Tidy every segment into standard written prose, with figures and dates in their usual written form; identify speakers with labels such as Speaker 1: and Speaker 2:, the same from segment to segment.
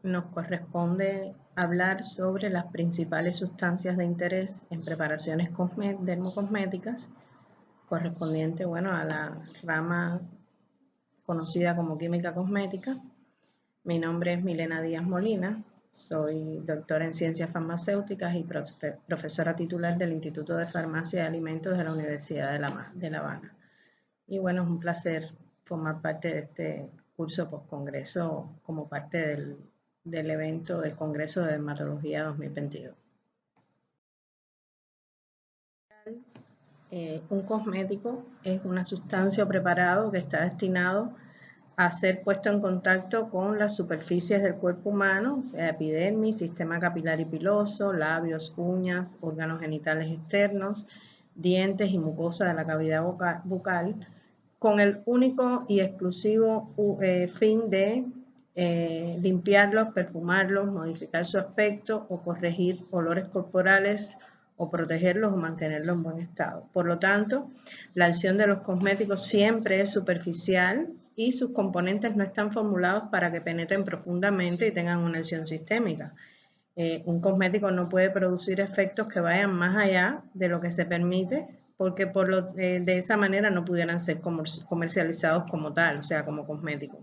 Speaker 1: nos corresponde hablar sobre las principales sustancias de interés en preparaciones dermocosméticas, correspondiente, a la rama conocida como química cosmética. Mi nombre es Milena Díaz Molina, soy doctora en Ciencias Farmacéuticas y profesora titular del Instituto de Farmacia y Alimentos de la Universidad de La Habana. Y bueno, es un placer formar parte de este curso postcongreso como parte del evento del Congreso de Dermatología 2022. Un cosmético es una sustancia o preparado que está destinado a ser puesto en contacto con las superficies del cuerpo humano, epidermis, sistema capilar y piloso, labios, uñas, órganos genitales externos, dientes y mucosa de la cavidad bucal, con el único y exclusivo fin de limpiarlos, perfumarlos, modificar su aspecto o corregir olores corporales o protegerlos o mantenerlos en buen estado. Por lo tanto, la acción de los cosméticos siempre es superficial y sus componentes no están formulados para que penetren profundamente y tengan una acción sistémica. Un cosmético no puede producir efectos que vayan más allá de lo que se permite, porque de esa manera no pudieran ser comercializados como tal, o sea, como cosméticos.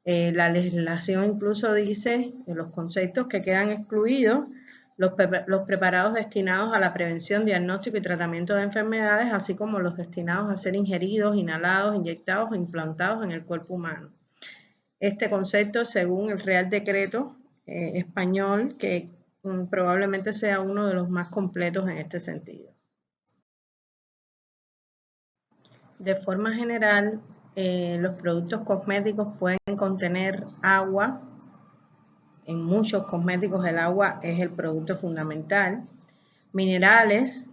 Speaker 1: La legislación incluso dice en los conceptos que quedan excluidos los preparados destinados a la prevención, diagnóstico y tratamiento de enfermedades, así como los destinados a ser ingeridos, inhalados, inyectados o implantados en el cuerpo humano. Este concepto, según el Real Decreto español, que probablemente sea uno de los más completos en este sentido. De forma general, los productos cosméticos pueden contener agua. En muchos cosméticos el agua es el producto fundamental. Minerales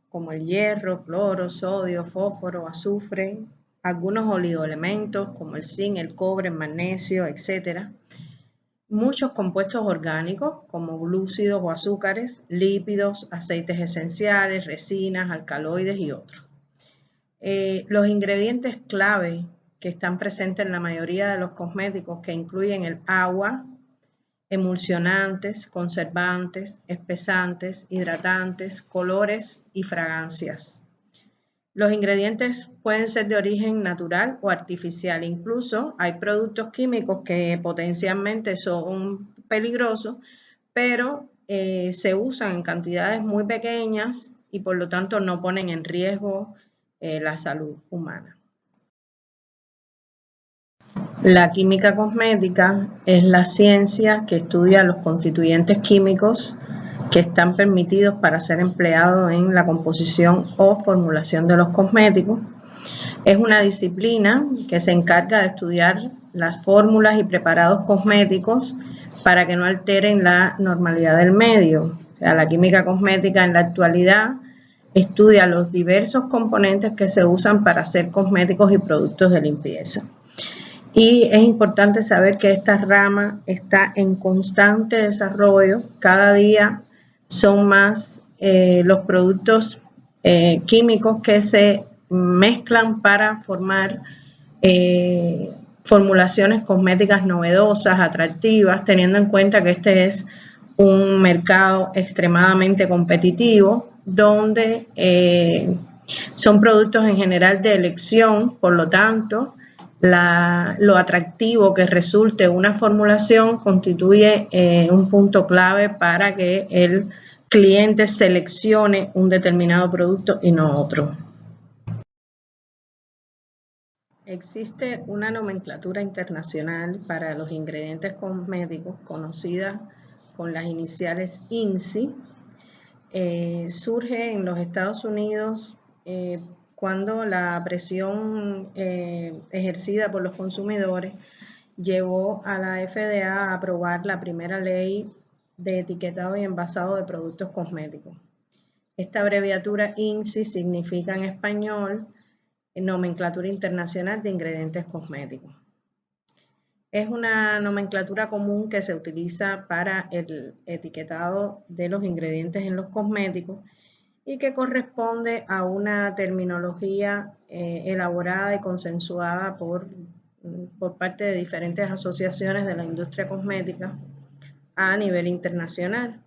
Speaker 1: como el hierro, cloro, sodio, fósforo, azufre, algunos oligoelementos como el zinc, el cobre, el magnesio, etc. Muchos compuestos orgánicos como glúcidos o azúcares, lípidos, aceites esenciales, resinas, alcaloides y otros. Los ingredientes clave que están presentes en la mayoría de los cosméticos, que incluyen el agua, emulsionantes, conservantes, espesantes, hidratantes, colores y fragancias. Los ingredientes pueden ser de origen natural o artificial. Incluso hay productos químicos que potencialmente son peligrosos, pero se usan en cantidades muy pequeñas y por lo tanto no ponen en riesgo la salud humana. La química cosmética es la ciencia que estudia los constituyentes químicos que están permitidos para ser empleados en la composición o formulación de los cosméticos. Es una disciplina que se encarga de estudiar las fórmulas y preparados cosméticos para que no alteren la normalidad del medio. O sea, la química cosmética en la actualidad estudia los diversos componentes que se usan para hacer cosméticos y productos de limpieza. Y es importante saber que esta rama está en constante desarrollo. Cada día son más los productos químicos que se mezclan para formar formulaciones cosméticas novedosas, atractivas, teniendo en cuenta que este es un mercado extremadamente competitivo, donde son productos en general de elección, por lo tanto, lo atractivo que resulte una formulación constituye un punto clave para que el cliente seleccione un determinado producto y no otro. Existe una nomenclatura internacional para los ingredientes cosméticos conocida con las iniciales INCI. Surge en los Estados Unidos cuando la presión ejercida por los consumidores llevó a la FDA a aprobar la primera ley de etiquetado y envasado de productos cosméticos. Esta abreviatura INCI significa en español Nomenclatura Internacional de Ingredientes Cosméticos. Es una nomenclatura común que se utiliza para el etiquetado de los ingredientes en los cosméticos y que corresponde a una terminología elaborada y consensuada por por parte de diferentes asociaciones de la industria cosmética a nivel internacional.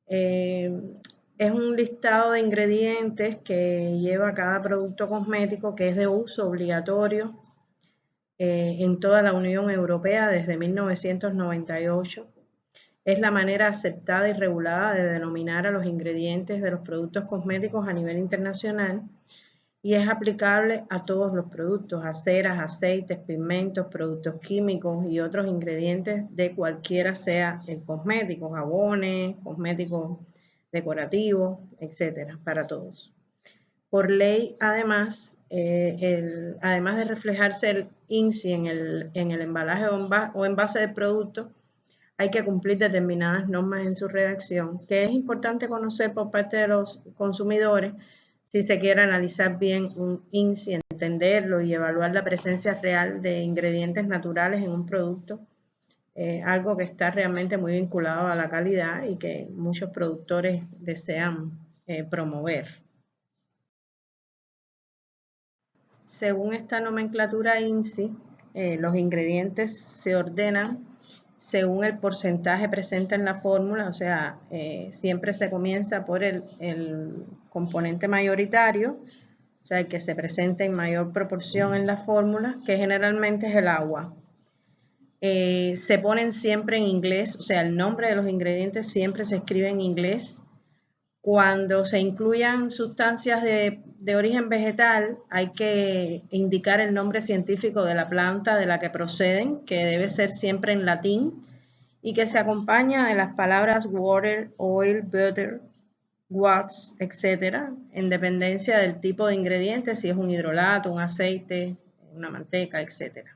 Speaker 1: Es un listado de ingredientes que lleva cada producto cosmético que es de uso obligatorio en toda la Unión Europea desde 1998. Es la manera aceptada y regulada de denominar a los ingredientes de los productos cosméticos a nivel internacional y es aplicable a todos los productos, a ceras, aceites, pigmentos, productos químicos y otros ingredientes de cualquiera sea el cosmético, jabones, cosméticos decorativos, etcétera, para todos. Por ley, además, además de reflejarse el INSI en el embalaje o envase del producto, hay que cumplir determinadas normas en su redacción, que es importante conocer por parte de los consumidores si se quiere analizar bien un INSI, entenderlo y evaluar la presencia real de ingredientes naturales en un producto, algo que está realmente muy vinculado a la calidad y que muchos productores desean promover. Según esta nomenclatura INSI, los ingredientes se ordenan según el porcentaje presente en la fórmula, o sea, siempre se comienza por el componente mayoritario, o sea, el que se presenta en mayor proporción en la fórmula, que generalmente es el agua. Se ponen siempre en inglés, o sea, el nombre de los ingredientes siempre se escribe en inglés. Cuando se incluyan sustancias de origen vegetal, hay que indicar el nombre científico de la planta de la que proceden, que debe ser siempre en latín, y que se acompaña de las palabras water, oil, butter, wax, etc., en dependencia del tipo de ingrediente, si es un hidrolato, un aceite, una manteca, etc.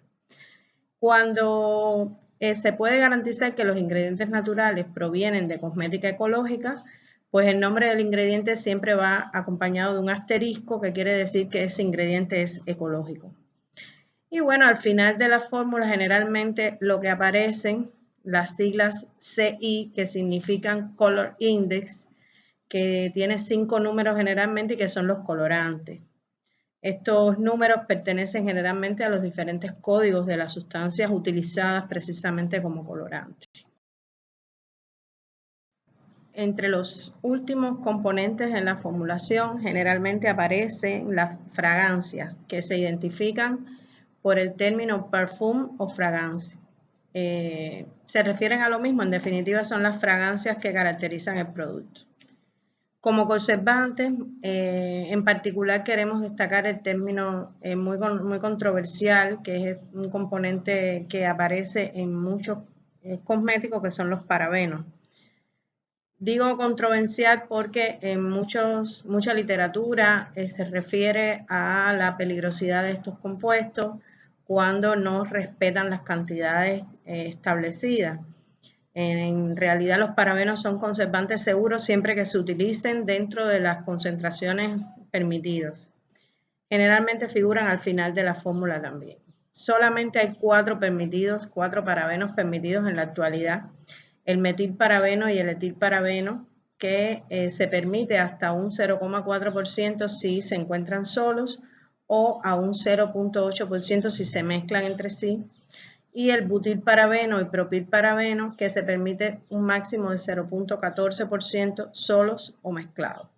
Speaker 1: Cuando se puede garantizar que los ingredientes naturales provienen de cosmética ecológica, pues el nombre del ingrediente siempre va acompañado de un asterisco que quiere decir que ese ingrediente es ecológico. Y bueno, al final de la fórmula generalmente lo que aparecen las siglas CI, que significan Color Index, que tiene 5 números generalmente y que son los colorantes. Estos números pertenecen generalmente a los diferentes códigos de las sustancias utilizadas precisamente como colorantes. Entre los últimos componentes en la formulación generalmente aparecen las fragancias que se identifican por el término perfume o fragancia. Se refieren a lo mismo, en definitiva son las fragancias que caracterizan el producto. Como conservantes, en particular queremos destacar el término muy controversial, que es un componente que aparece en muchos cosméticos, que son los parabenos. Digo controversial porque en mucha literatura se refiere a la peligrosidad de estos compuestos cuando no respetan las cantidades establecidas. En realidad los parabenos son conservantes seguros siempre que se utilicen dentro de las concentraciones permitidas. Generalmente figuran al final de la fórmula también. Solamente hay 4 parabenos permitidos en la actualidad: el metilparabeno y el etilparabeno, que se permite hasta un 0,4% si se encuentran solos o a un 0,8% si se mezclan entre sí, y el butilparabeno y propilparabeno, que se permite un máximo de 0,14% solos o mezclados.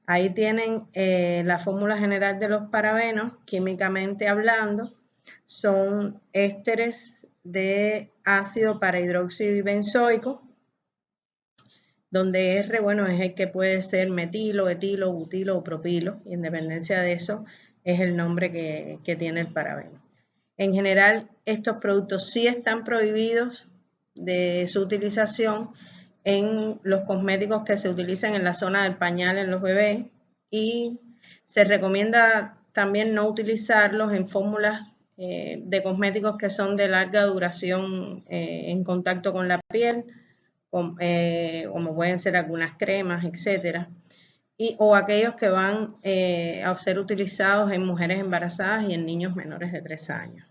Speaker 1: Ahí tienen la fórmula general de los parabenos, químicamente hablando, son ésteres de ácido para hidróxido benzoico, donde R, bueno, es el que puede ser metilo, etilo, butilo o propilo, y en dependencia de eso es el nombre que tiene el parabeno. En general, estos productos sí están prohibidos de su utilización en los cosméticos que se utilizan en la zona del pañal en los bebés, y se recomienda también no utilizarlos en fórmulas de cosméticos que son de larga duración en contacto con la piel, como pueden ser algunas cremas, etcétera, o aquellos que van a ser utilizados en mujeres embarazadas y en niños menores de 3 años.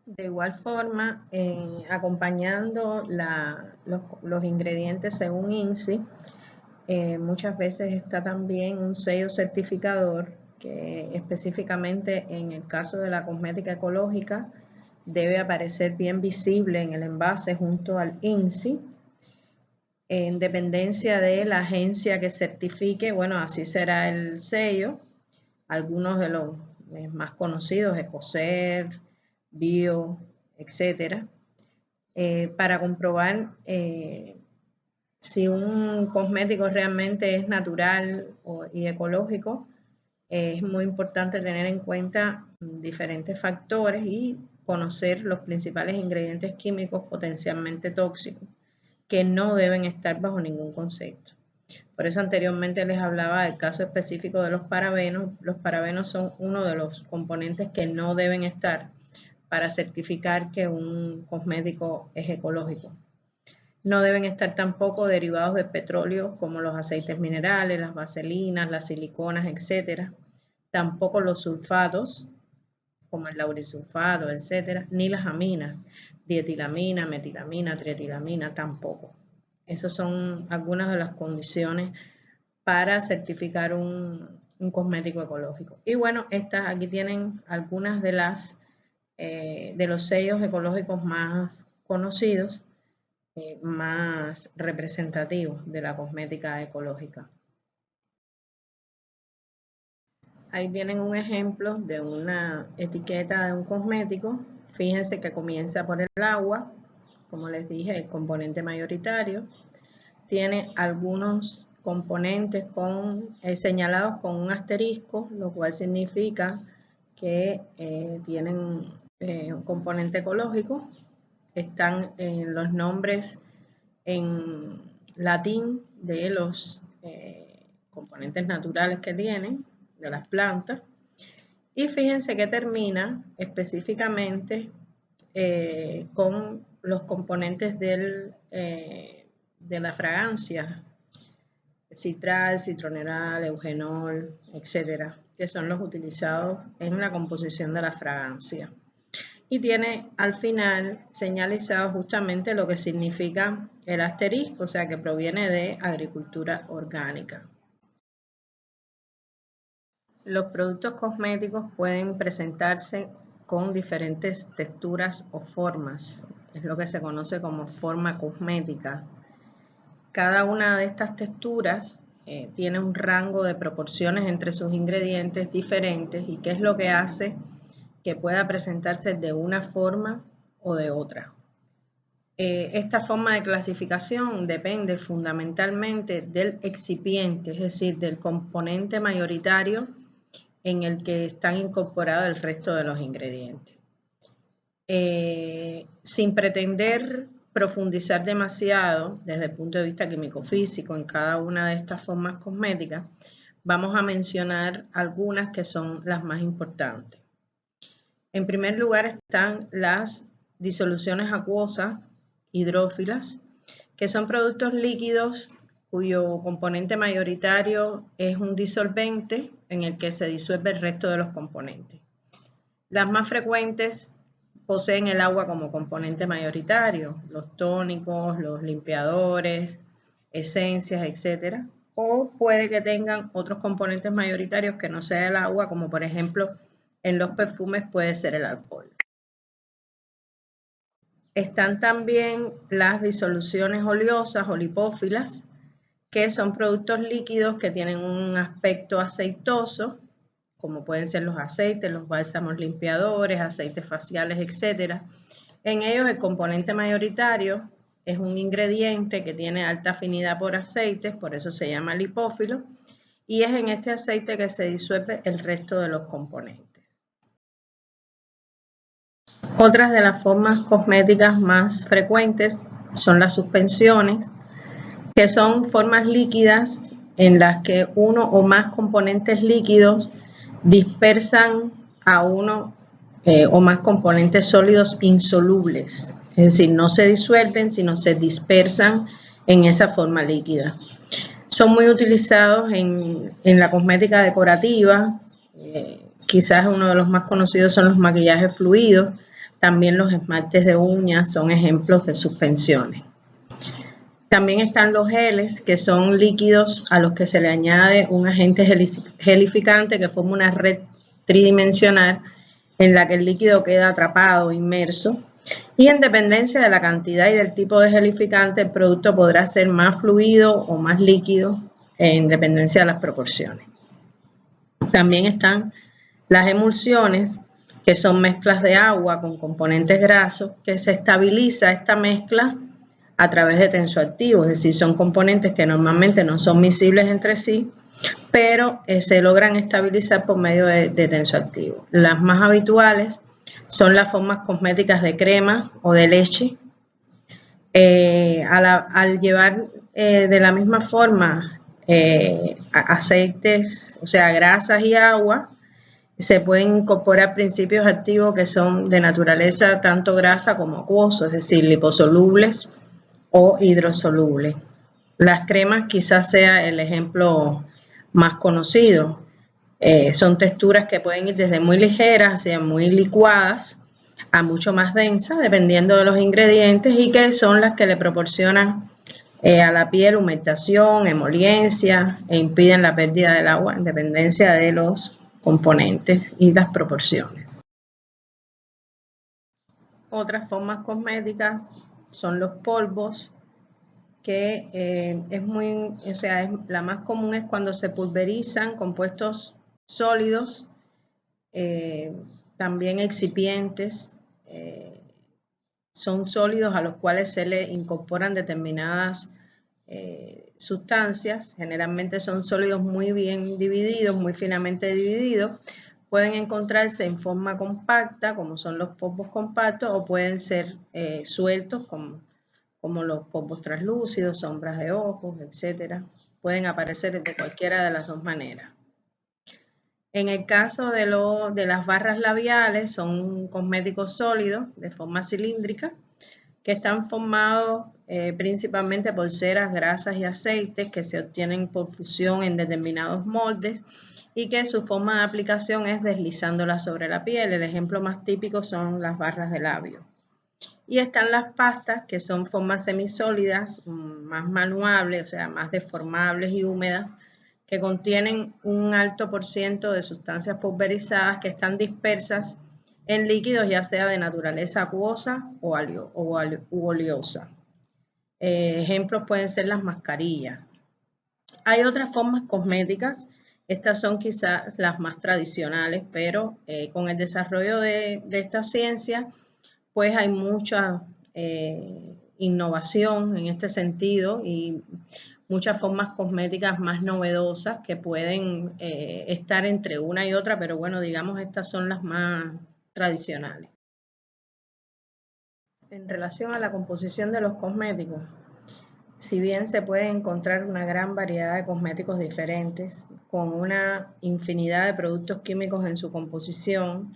Speaker 1: De igual forma, acompañando los ingredientes según INSI, muchas veces está también un sello certificador que específicamente en el caso de la cosmética ecológica debe aparecer bien visible en el envase junto al INSI, en dependencia de la agencia que certifique. Bueno, así será el sello. Algunos de los más conocidos, Ecocer, Bio, etcétera, para comprobar si un cosmético realmente es natural y ecológico. Es muy importante tener en cuenta diferentes factores y conocer los principales ingredientes químicos potencialmente tóxicos que no deben estar bajo ningún concepto. Por eso anteriormente les hablaba del caso específico de los parabenos. Los parabenos son uno de los componentes que no deben estar para certificar que un cosmético es ecológico. No deben estar tampoco derivados de petróleo como los aceites minerales, las vaselinas, las siliconas, etc. Tampoco los sulfatos como el laurisulfato, etc. Ni las aminas, dietilamina, metilamina, trietilamina, tampoco. Esas son algunas de las condiciones para certificar un cosmético ecológico. Y bueno, aquí tienen algunas de los sellos ecológicos más conocidos, más representativos de la cosmética ecológica. Ahí tienen un ejemplo de una etiqueta de un cosmético. Fíjense que comienza por el agua, como les dije, el componente mayoritario. Tiene algunos componentes señalados con un asterisco, lo cual significa que tienen un componente ecológico. Están los nombres en latín de los componentes naturales que tienen, de las plantas. Y fíjense que termina específicamente con los componentes de la fragancia, citral, citroneral, eugenol, etcétera, que son los utilizados en la composición de la fragancia. Y tiene al final señalizado justamente lo que significa el asterisco, o sea que proviene de agricultura orgánica. Los productos cosméticos pueden presentarse con diferentes texturas o formas, es lo que se conoce como forma cosmética. Cada una de estas texturas tiene un rango de proporciones entre sus ingredientes diferentes y qué es lo que hace que pueda presentarse de una forma o de otra. Esta forma de clasificación depende fundamentalmente del excipiente, es decir, del componente mayoritario en el que están incorporados el resto de los ingredientes. Sin pretender profundizar demasiado desde el punto de vista químico-físico en cada una de estas formas cosméticas, vamos a mencionar algunas que son las más importantes. En primer lugar están las disoluciones acuosas hidrófilas, que son productos líquidos cuyo componente mayoritario es un disolvente en el que se disuelve el resto de los componentes. Las más frecuentes poseen el agua como componente mayoritario, los tónicos, los limpiadores, esencias, etc. O puede que tengan otros componentes mayoritarios que no sea el agua, como por ejemplo en los perfumes puede ser el alcohol. Están también las disoluciones oleosas o lipófilas, que son productos líquidos que tienen un aspecto aceitoso, como pueden ser los aceites, los bálsamos limpiadores, aceites faciales, etc. En ellos el componente mayoritario es un ingrediente que tiene alta afinidad por aceites, por eso se llama lipófilo, y es en este aceite que se disuelve el resto de los componentes. Otras de las formas cosméticas más frecuentes son las suspensiones, que son formas líquidas en las que uno o más componentes líquidos dispersan a uno o más componentes sólidos insolubles, es decir, no se disuelven, sino se dispersan en esa forma líquida. Son muy utilizados en la cosmética decorativa, quizás uno de los más conocidos son los maquillajes fluidos, también los esmaltes de uñas son ejemplos de suspensiones. También están los geles, que son líquidos a los que se le añade un agente gelificante que forma una red tridimensional en la que el líquido queda atrapado, inmerso, y en dependencia de la cantidad y del tipo de gelificante, el producto podrá ser más fluido o más líquido en dependencia de las proporciones. También están las emulsiones, que son mezclas de agua con componentes grasos, que se estabiliza esta mezcla a través de tensoactivos, es decir, son componentes que normalmente no son miscibles entre sí, pero se logran estabilizar por medio de tensoactivos. Las más habituales son las formas cosméticas de crema o de leche. Al llevar de la misma forma aceites, o sea, grasas y agua, se pueden incorporar principios activos que son de naturaleza tanto grasa como acuoso, es decir, liposolubles o hidrosolubles. Las cremas quizás sea el ejemplo más conocido. Son texturas que pueden ir desde muy ligeras hacia muy licuadas a mucho más densas, dependiendo de los ingredientes, y que son las que le proporcionan a la piel humectación, emoliencia e impiden la pérdida del agua en dependencia de los componentes y las proporciones. Otras formas cosméticas son los polvos, que la más común es cuando se pulverizan compuestos sólidos, también excipientes, son sólidos a los cuales se le incorporan determinadas sustancias, generalmente son sólidos muy bien divididos, muy finamente divididos, pueden encontrarse en forma compacta, como son los polvos compactos, o pueden ser sueltos, como los polvos translúcidos, sombras de ojos, etc. Pueden aparecer de cualquiera de las dos maneras. En el caso de las barras labiales, son cosméticos sólidos de forma cilíndrica que están formados principalmente por ceras, grasas y aceites que se obtienen por fusión en determinados moldes y que su forma de aplicación es deslizándola sobre la piel. El ejemplo más típico son las barras de labio. Y están las pastas, que son formas semisólidas, más manuables, o sea, más deformables y húmedas, que contienen un alto por ciento de sustancias pulverizadas que están dispersas en líquidos, ya sea de naturaleza acuosa o oleosa. Ejemplos pueden ser las mascarillas. Hay otras formas cosméticas, estas son quizás las más tradicionales, pero con el desarrollo de esta ciencia, pues hay mucha innovación en este sentido y muchas formas cosméticas más novedosas que pueden estar entre una y otra, pero bueno, digamos, estas son las más tradicionales. En relación a la composición de los cosméticos, si bien se puede encontrar una gran variedad de cosméticos diferentes, con una infinidad de productos químicos en su composición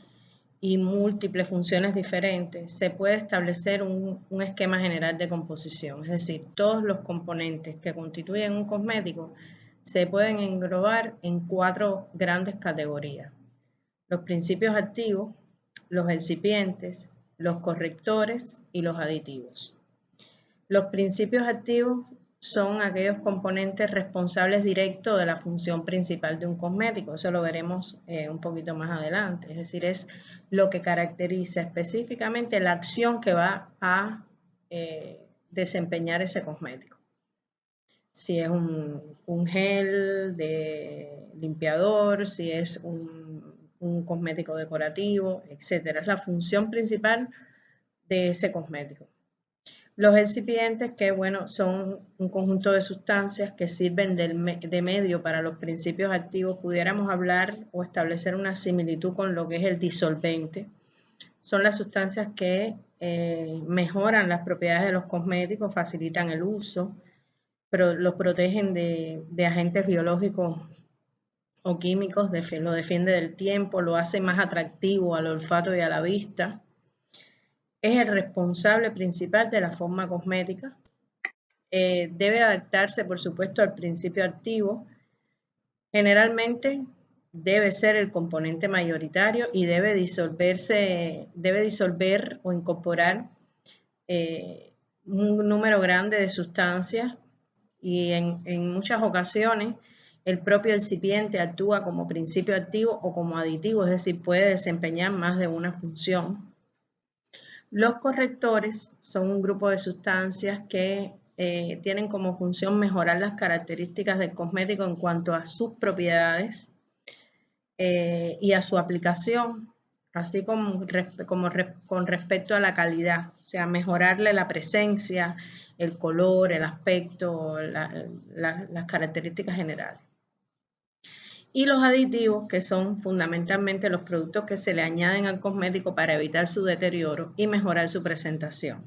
Speaker 1: y múltiples funciones diferentes, se puede establecer un esquema general de composición, es decir, todos los componentes que constituyen un cosmético se pueden englobar en 4 grandes categorías: los principios activos, los excipientes, los correctores y los aditivos. Los principios activos son aquellos componentes responsables directos de la función principal de un cosmético. Eso lo veremos un poquito más adelante. Es decir, es lo que caracteriza específicamente la acción que va a desempeñar ese cosmético. Si es un gel de limpiador, si es un cosmético decorativo, etc. Es la función principal de ese cosmético. Los excipientes, que bueno, son un conjunto de sustancias que sirven de medio para los principios activos. Pudiéramos hablar o establecer una similitud con lo que es el disolvente. Son las sustancias que mejoran las propiedades de los cosméticos, facilitan el uso, pero los protegen de agentes biológicos o químicos, lo defiende del tiempo, lo hace más atractivo al olfato y a la vista. Es el responsable principal de la forma cosmética. Debe adaptarse, por supuesto, al principio activo. Generalmente debe ser el componente mayoritario y debe disolver o incorporar un número grande de sustancias y en muchas ocasiones el propio excipiente actúa como principio activo o como aditivo, es decir, puede desempeñar más de una función. Los correctores son un grupo de sustancias que tienen como función mejorar las características del cosmético en cuanto a sus propiedades y a su aplicación, así como con respecto a la calidad, o sea, mejorarle la presencia, el color, el aspecto, las características generales. Y los aditivos, que son fundamentalmente los productos que se le añaden al cosmético para evitar su deterioro y mejorar su presentación.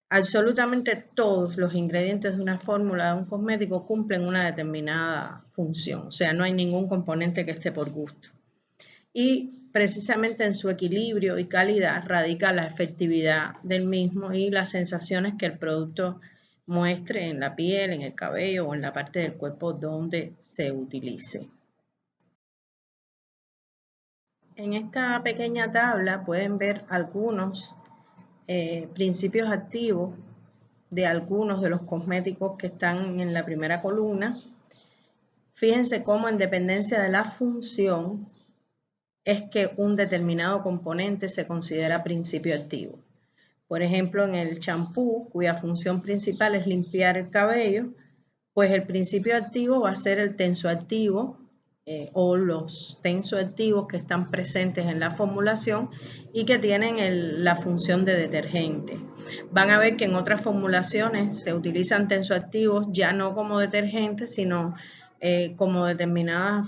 Speaker 1: Absolutamente todos los ingredientes de una fórmula de un cosmético cumplen una determinada función, o sea, no hay ningún componente que esté por gusto. Y precisamente en su equilibrio y calidad radica la efectividad del mismo y las sensaciones que el producto muestre en la piel, en el cabello o en la parte del cuerpo donde se utilice. En esta pequeña tabla pueden ver algunos principios activos de algunos de los cosméticos que están en la primera columna. Fíjense cómo en dependencia de la función es que un determinado componente se considera principio activo. Por ejemplo, en el champú, cuya función principal es limpiar el cabello, pues el principio activo va a ser el tensoactivo o los tensoactivos que están presentes en la formulación y que tienen la función de detergente. Van a ver que en otras formulaciones se utilizan tensoactivos ya no como detergentes, sino como determinada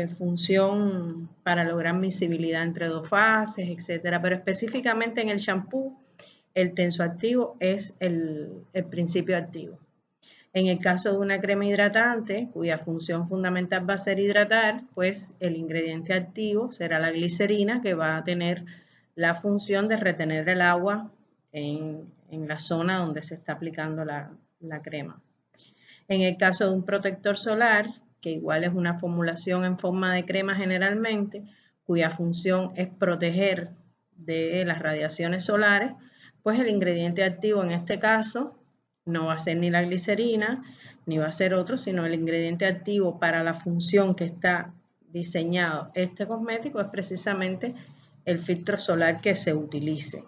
Speaker 1: función para lograr miscibilidad entre dos fases, etc. Pero específicamente en el champú, el tensoactivo es el principio activo. En el caso de una crema hidratante, cuya función fundamental va a ser hidratar, pues el ingrediente activo será la glicerina, que va a tener la función de retener el agua en la zona donde se está aplicando la crema. En el caso de un protector solar, que igual es una formulación en forma de crema generalmente, cuya función es proteger de las radiaciones solares, pues el ingrediente activo en este caso no va a ser ni la glicerina, ni va a ser otro, sino el ingrediente activo para la función que está diseñado este cosmético es precisamente el filtro solar que se utilice.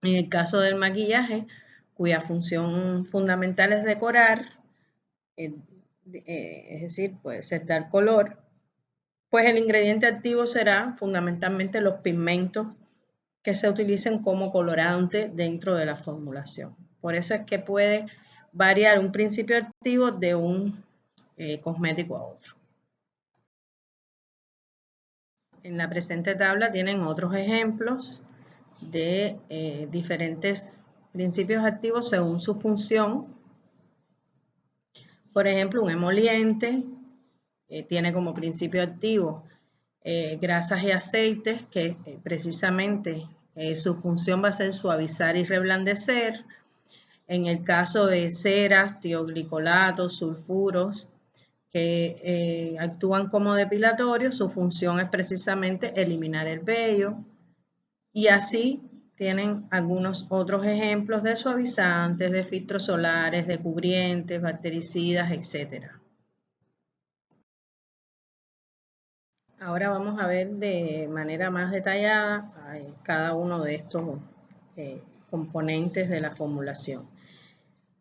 Speaker 1: En el caso del maquillaje, cuya función fundamental es decorar, es decir, puede ser dar color, pues el ingrediente activo será fundamentalmente los pigmentos que se utilicen como colorante dentro de la formulación. Por eso es que puede variar un principio activo de un cosmético a otro. En la presente tabla tienen otros ejemplos de diferentes principios activos según su función. Por ejemplo, un emoliente tiene como principio activo grasas y aceites que precisamente su función va a ser suavizar y reblandecer. En el caso de ceras, tioglicolatos, sulfuros, que actúan como depilatorios, su función es precisamente eliminar el vello. Y así tienen algunos otros ejemplos de suavizantes, de filtros solares, de cubrientes, bactericidas, etc. Ahora vamos a ver de manera más detallada cada uno de estos componentes de la formulación.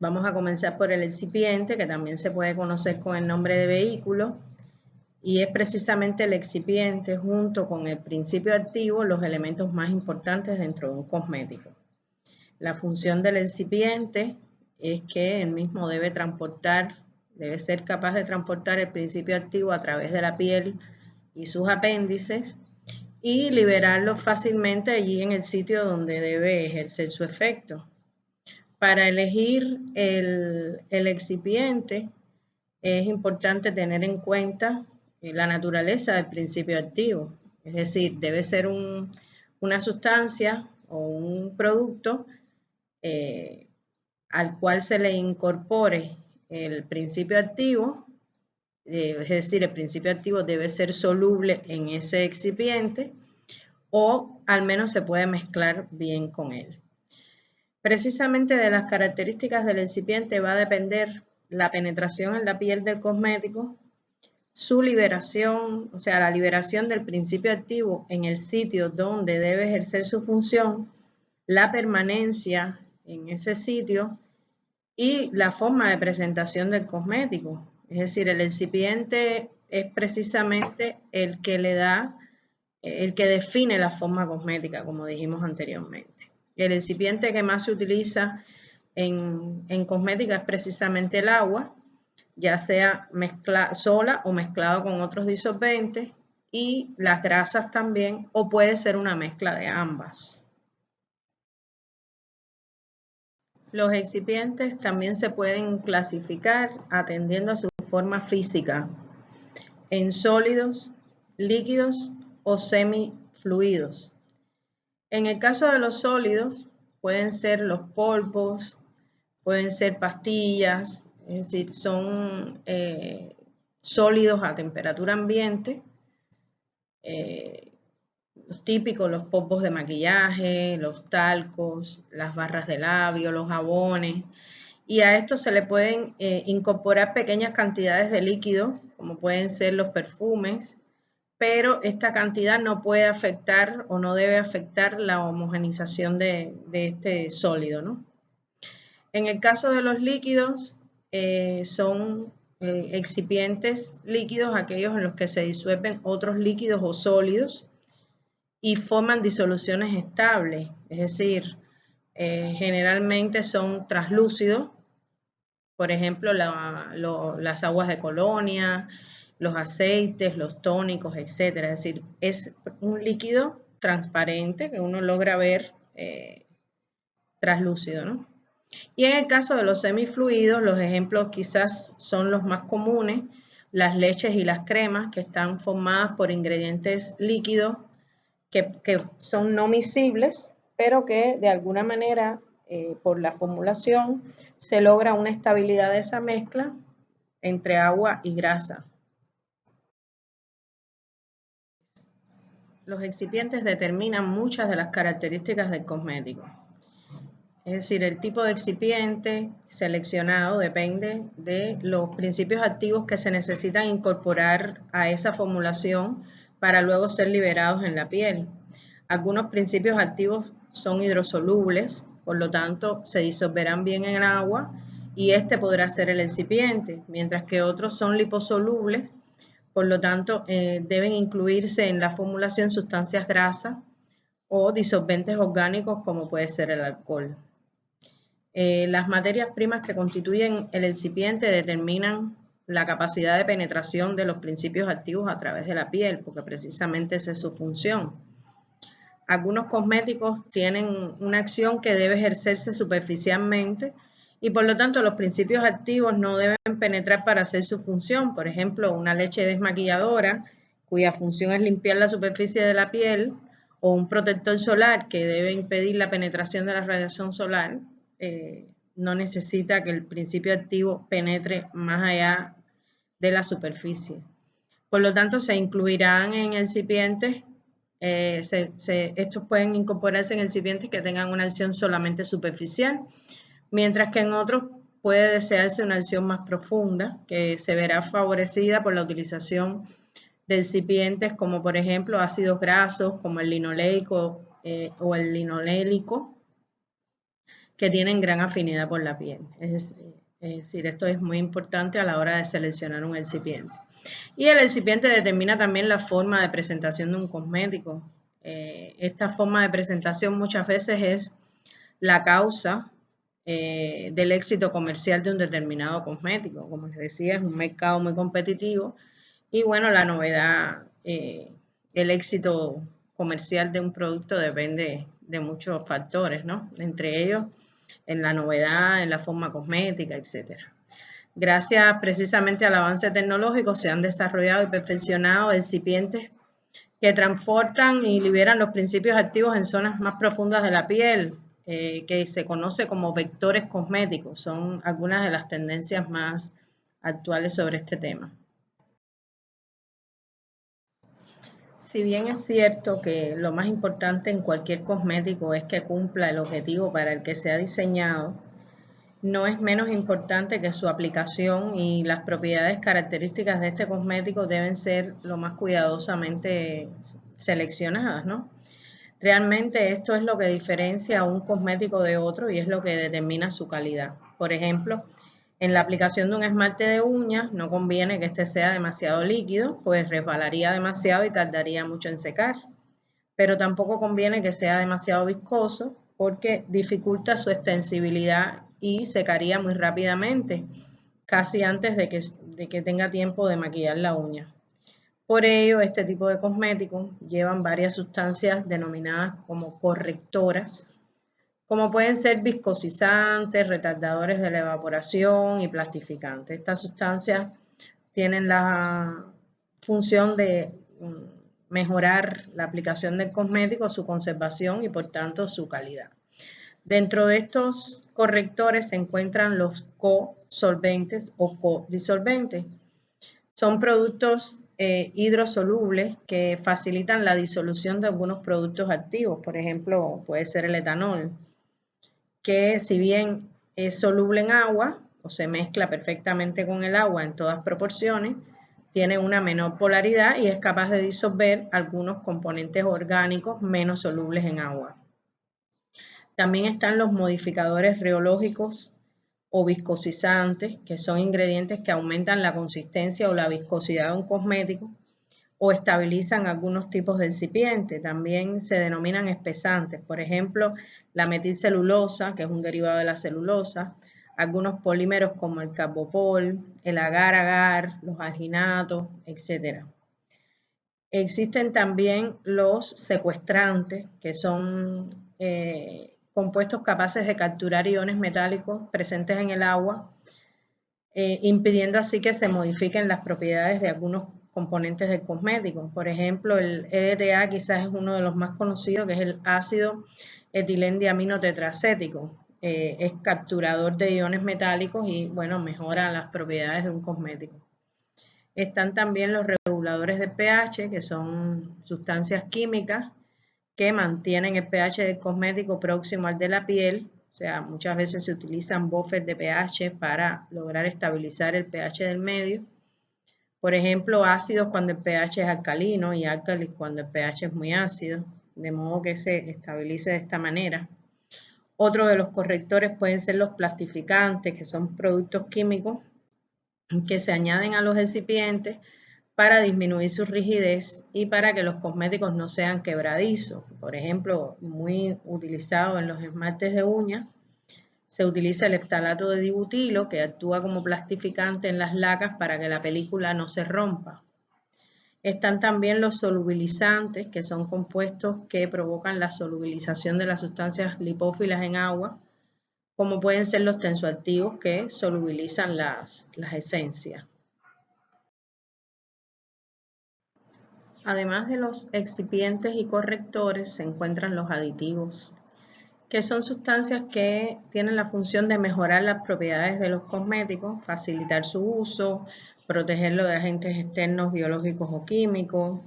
Speaker 1: Vamos a comenzar por el excipiente, que también se puede conocer con el nombre de vehículo, y es precisamente el excipiente junto con el principio activo los elementos más importantes dentro de un cosmético. La función del excipiente es que el mismo debe ser capaz de transportar el principio activo a través de la piel y sus apéndices y liberarlo fácilmente allí en el sitio donde debe ejercer su efecto. Para elegir el excipiente es importante tener en cuenta la naturaleza del principio activo, es decir, debe ser una sustancia o un producto al cual se le incorpore el principio activo, es decir, el principio activo debe ser soluble en ese excipiente o al menos se puede mezclar bien con él. Precisamente de las características del excipiente va a depender la penetración en la piel del cosmético, su liberación, o sea, la liberación del principio activo en el sitio donde debe ejercer su función, la permanencia en ese sitio y la forma de presentación del cosmético. Es decir, el excipiente es precisamente el que le da, el que define la forma cosmética, como dijimos anteriormente. El excipiente que más se utiliza en cosmética es precisamente el agua, ya sea sola o mezclado con otros disolventes, y las grasas también, o puede ser una mezcla de ambas. Los excipientes también se pueden clasificar atendiendo a su forma física en sólidos, líquidos o semifluidos. En el caso de los sólidos, pueden ser los polvos, pueden ser pastillas, es decir, son sólidos a temperatura ambiente, los típicos, los polvos de maquillaje, los talcos, las barras de labio, los jabones, y a esto se le pueden incorporar pequeñas cantidades de líquido, como pueden ser los perfumes, pero esta cantidad no puede afectar o no debe afectar la homogenización de este sólido, ¿no? En el caso de los líquidos, son excipientes líquidos aquellos en los que se disuelven otros líquidos o sólidos y forman disoluciones estables, es decir, generalmente son translúcidos, por ejemplo, las aguas de colonia, los aceites, los tónicos, etc. Es decir, es un líquido transparente que uno logra ver translúcido, ¿no? Y en el caso de los semifluidos, los ejemplos quizás son los más comunes, las leches y las cremas, que están formadas por ingredientes líquidos que son no miscibles, pero que de alguna manera, por la formulación, se logra una estabilidad de esa mezcla entre agua y grasa. Los excipientes determinan muchas de las características del cosmético. Es decir, el tipo de excipiente seleccionado depende de los principios activos que se necesitan incorporar a esa formulación para luego ser liberados en la piel. Algunos principios activos son hidrosolubles, por lo tanto se disolverán bien en agua y este podrá ser el excipiente, mientras que otros son liposolubles, por lo tanto deben incluirse en la formulación sustancias grasas o disolventes orgánicos como puede ser el alcohol. Las materias primas que constituyen el excipiente determinan la capacidad de penetración de los principios activos a través de la piel, porque precisamente esa es su función. Algunos cosméticos tienen una acción que debe ejercerse superficialmente y por lo tanto los principios activos no deben penetrar para hacer su función. Por ejemplo, una leche desmaquilladora cuya función es limpiar la superficie de la piel, o un protector solar que debe impedir la penetración de la radiación solar, no necesita que el principio activo penetre más allá de la superficie. Por lo tanto, se incluirán en excipientes, estos pueden incorporarse en excipientes que tengan una acción solamente superficial, mientras que en otros puede desearse una acción más profunda, que se verá favorecida por la utilización de excipientes como por ejemplo ácidos grasos como el linoleico o el linolélico, que tienen gran afinidad por la piel. Es decir, esto es muy importante a la hora de seleccionar un excipiente. Y el excipiente determina también la forma de presentación de un cosmético. Esta forma de presentación muchas veces es la causa del éxito comercial de un determinado cosmético. Como les decía, es un mercado muy competitivo y bueno, la novedad, el éxito comercial de un producto depende de muchos factores, ¿no? Entre ellos, en la novedad, en la forma cosmética, etc. Gracias precisamente al avance tecnológico se han desarrollado y perfeccionado excipientes que transportan y liberan los principios activos en zonas más profundas de la piel, que se conoce como vectores cosméticos. Son algunas de las tendencias más actuales sobre este tema. Si bien es cierto que lo más importante en cualquier cosmético es que cumpla el objetivo para el que se ha diseñado, no es menos importante que su aplicación y las propiedades características de este cosmético deben ser lo más cuidadosamente seleccionadas, ¿no? Realmente esto es lo que diferencia a un cosmético de otro y es lo que determina su calidad. Por ejemplo, en la aplicación de un esmalte de uñas no conviene que este sea demasiado líquido, pues resbalaría demasiado y tardaría mucho en secar. Pero tampoco conviene que sea demasiado viscoso porque dificulta su extensibilidad y secaría muy rápidamente, casi antes de que tenga tiempo de maquillar la uña. Por ello, este tipo de cosméticos llevan varias sustancias denominadas como correctoras, como pueden ser viscosizantes, retardadores de la evaporación y plastificantes. Estas sustancias tienen la función de mejorar la aplicación del cosmético, su conservación y por tanto su calidad. Dentro de estos correctores se encuentran los cosolventes o codisolventes. Son productos hidrosolubles que facilitan la disolución de algunos productos activos, por ejemplo, puede ser el etanol, que si bien es soluble en agua o se mezcla perfectamente con el agua en todas proporciones, tiene una menor polaridad y es capaz de disolver algunos componentes orgánicos menos solubles en agua. También están los modificadores rheológicos o viscosizantes, que son ingredientes que aumentan la consistencia o la viscosidad de un cosmético o estabilizan algunos tipos de excipiente. También se denominan espesantes, por ejemplo, la metilcelulosa, que es un derivado de la celulosa, algunos polímeros como el carbopol, el agar-agar, los alginatos, etc. Existen también los secuestrantes, que son compuestos capaces de capturar iones metálicos presentes en el agua, impidiendo así que se modifiquen las propiedades de algunos componentes del cosmético. Por ejemplo, el EDTA quizás es uno de los más conocidos, que es el ácido etilendiamino tetracético. Es capturador de iones metálicos y, bueno, mejora las propiedades de un cosmético. Están también los reguladores de pH, que son sustancias químicas que mantienen el pH del cosmético próximo al de la piel. O sea, muchas veces se utilizan buffers de pH para lograr estabilizar el pH del medio. Por ejemplo, ácidos cuando el pH es alcalino y álcalis cuando el pH es muy ácido, de modo que se estabilice de esta manera. Otro de los correctores pueden ser los plastificantes, que son productos químicos que se añaden a los recipientes para disminuir su rigidez y para que los cosméticos no sean quebradizos. Por ejemplo, muy utilizado en los esmaltes de uñas, se utiliza el ftalato de dibutilo que actúa como plastificante en las lacas para que la película no se rompa. Están también los solubilizantes, que son compuestos que provocan la solubilización de las sustancias lipófilas en agua, como pueden ser los tensoactivos que solubilizan las esencias. Además de los excipientes y correctores, se encuentran los aditivos, que son sustancias que tienen la función de mejorar las propiedades de los cosméticos, facilitar su uso, protegerlo de agentes externos biológicos o químicos,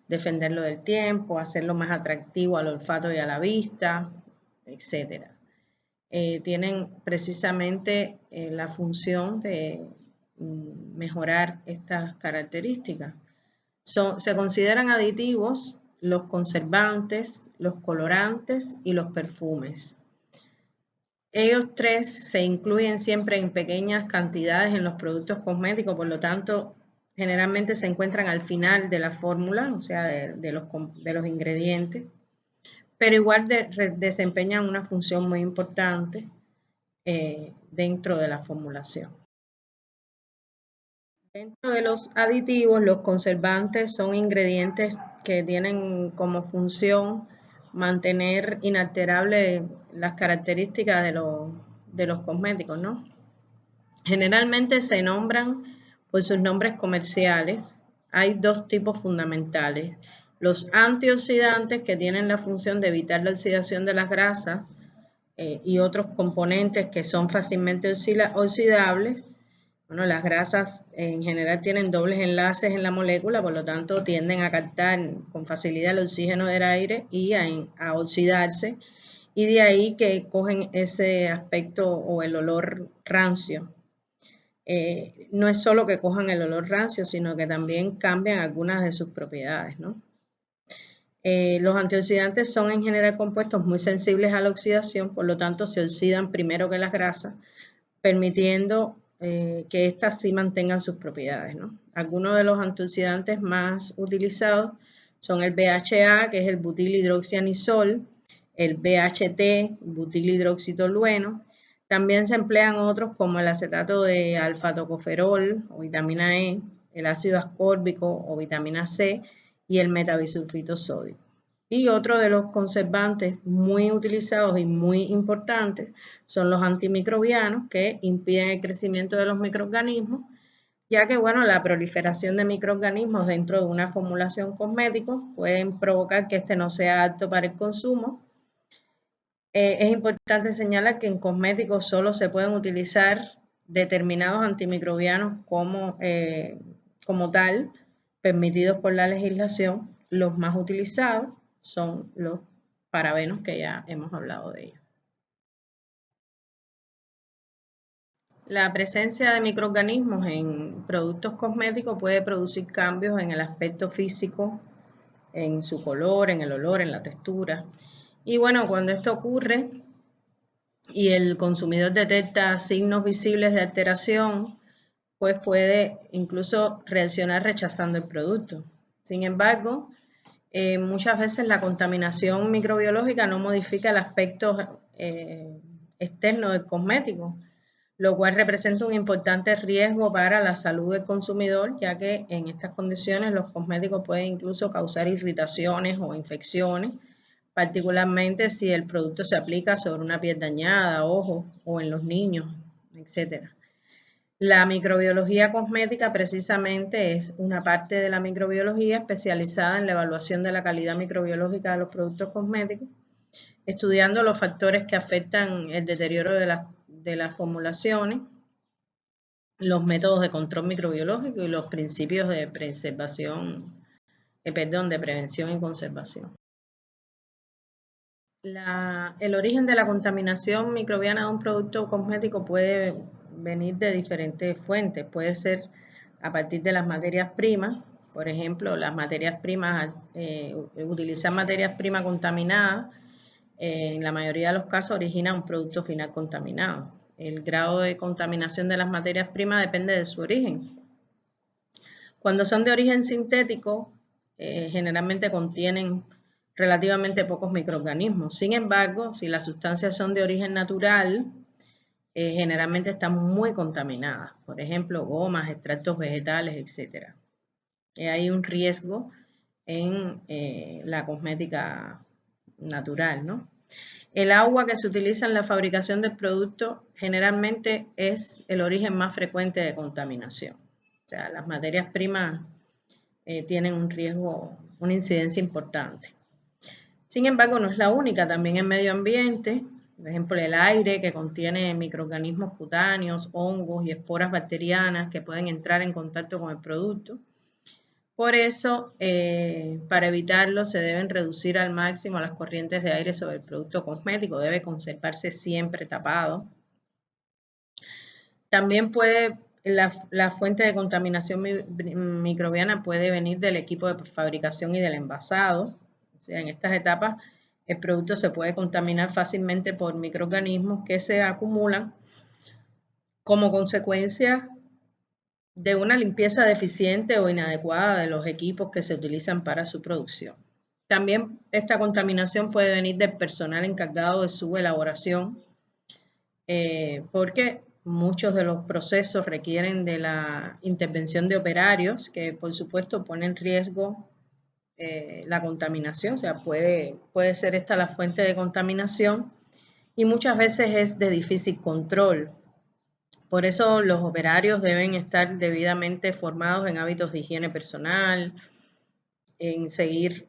Speaker 1: defenderlo del tiempo, hacerlo más atractivo al olfato y a la vista, etc. Tienen precisamente la función de mejorar estas características. Se consideran aditivos los conservantes, los colorantes y los perfumes. Ellos tres se incluyen siempre en pequeñas cantidades en los productos cosméticos, por lo tanto, generalmente se encuentran al final de la fórmula, o sea, de los ingredientes, pero igual desempeñan una función muy importante dentro de la formulación. Dentro de los aditivos, los conservantes son ingredientes que tienen como función mantener inalterables las características de los cosméticos, ¿no? Generalmente se nombran por sus nombres comerciales. Hay dos tipos fundamentales. Los antioxidantes, que tienen la función de evitar la oxidación de las grasas y otros componentes que son fácilmente oxidables, Bueno, las grasas en general tienen dobles enlaces en la molécula, por lo tanto tienden a captar con facilidad el oxígeno del aire y a oxidarse, y de ahí que cogen ese aspecto o el olor rancio. No es solo que cojan el olor rancio, sino que también cambian algunas de sus propiedades, ¿no? Los antioxidantes son en general compuestos muy sensibles a la oxidación, por lo tanto se oxidan primero que las grasas, permitiendo que éstas sí mantengan sus propiedades, ¿no? Algunos de los antioxidantes más utilizados son el BHA, que es el butilhidroxianisol, el BHT, butilhidroxitolueno. También se emplean otros como el acetato de alfa-tocoferol o vitamina E, el ácido ascórbico o vitamina C y el metabisulfito sódico. Y otro de los conservantes muy utilizados y muy importantes son los antimicrobianos, que impiden el crecimiento de los microorganismos, ya que bueno, la proliferación de microorganismos dentro de una formulación cosmética pueden provocar que este no sea apto para el consumo. Es importante señalar que en cosméticos solo se pueden utilizar determinados antimicrobianos como tal, permitidos por la legislación. Los más utilizados son los parabenos, que ya hemos hablado de ellos. La presencia de microorganismos en productos cosméticos puede producir cambios en el aspecto físico, en su color, en el olor, en la textura. Y bueno, cuando esto ocurre y el consumidor detecta signos visibles de alteración, pues puede incluso reaccionar rechazando el producto. Sin embargo, muchas veces la contaminación microbiológica no modifica el aspecto externo del cosmético, lo cual representa un importante riesgo para la salud del consumidor, ya que en estas condiciones los cosméticos pueden incluso causar irritaciones o infecciones, particularmente si el producto se aplica sobre una piel dañada, ojos o en los niños, etc. La microbiología cosmética precisamente es una parte de la microbiología especializada en la evaluación de la calidad microbiológica de los productos cosméticos, estudiando los factores que afectan el deterioro de las formulaciones, los métodos de control microbiológico y los principios de de prevención y conservación. El origen de la contaminación microbiana de un producto cosmético puede venir de diferentes fuentes. Puede ser a partir de las materias primas. Por ejemplo, las materias primas, utilizar materias primas contaminadas, en la mayoría de los casos origina un producto final contaminado. El grado de contaminación de las materias primas depende de su origen. Cuando son de origen sintético, generalmente contienen relativamente pocos microorganismos. Sin embargo, si las sustancias son de origen natural, generalmente están muy contaminadas. Por ejemplo, gomas, extractos vegetales, etc. Hay un riesgo en la cosmética natural, ¿no? El agua que se utiliza en la fabricación del producto generalmente es el origen más frecuente de contaminación. O sea, las materias primas tienen un riesgo, una incidencia importante. Sin embargo, no es la única, también en medio ambiente, por ejemplo, el aire que contiene microorganismos cutáneos, hongos y esporas bacterianas que pueden entrar en contacto con el producto. Por eso, para evitarlo, se deben reducir al máximo las corrientes de aire sobre el producto cosmético, debe conservarse siempre tapado. También la fuente de contaminación microbiana puede venir del equipo de fabricación y del envasado. O sea, en estas etapas el producto se puede contaminar fácilmente por microorganismos que se acumulan como consecuencia de una limpieza deficiente o inadecuada de los equipos que se utilizan para su producción. También esta contaminación puede venir del personal encargado de su elaboración, porque muchos de los procesos requieren de la intervención de operarios que por supuesto ponen en riesgo la contaminación, o sea, puede ser esta la fuente de contaminación y muchas veces es de difícil control. Por eso los operarios deben estar debidamente formados en hábitos de higiene personal, en seguir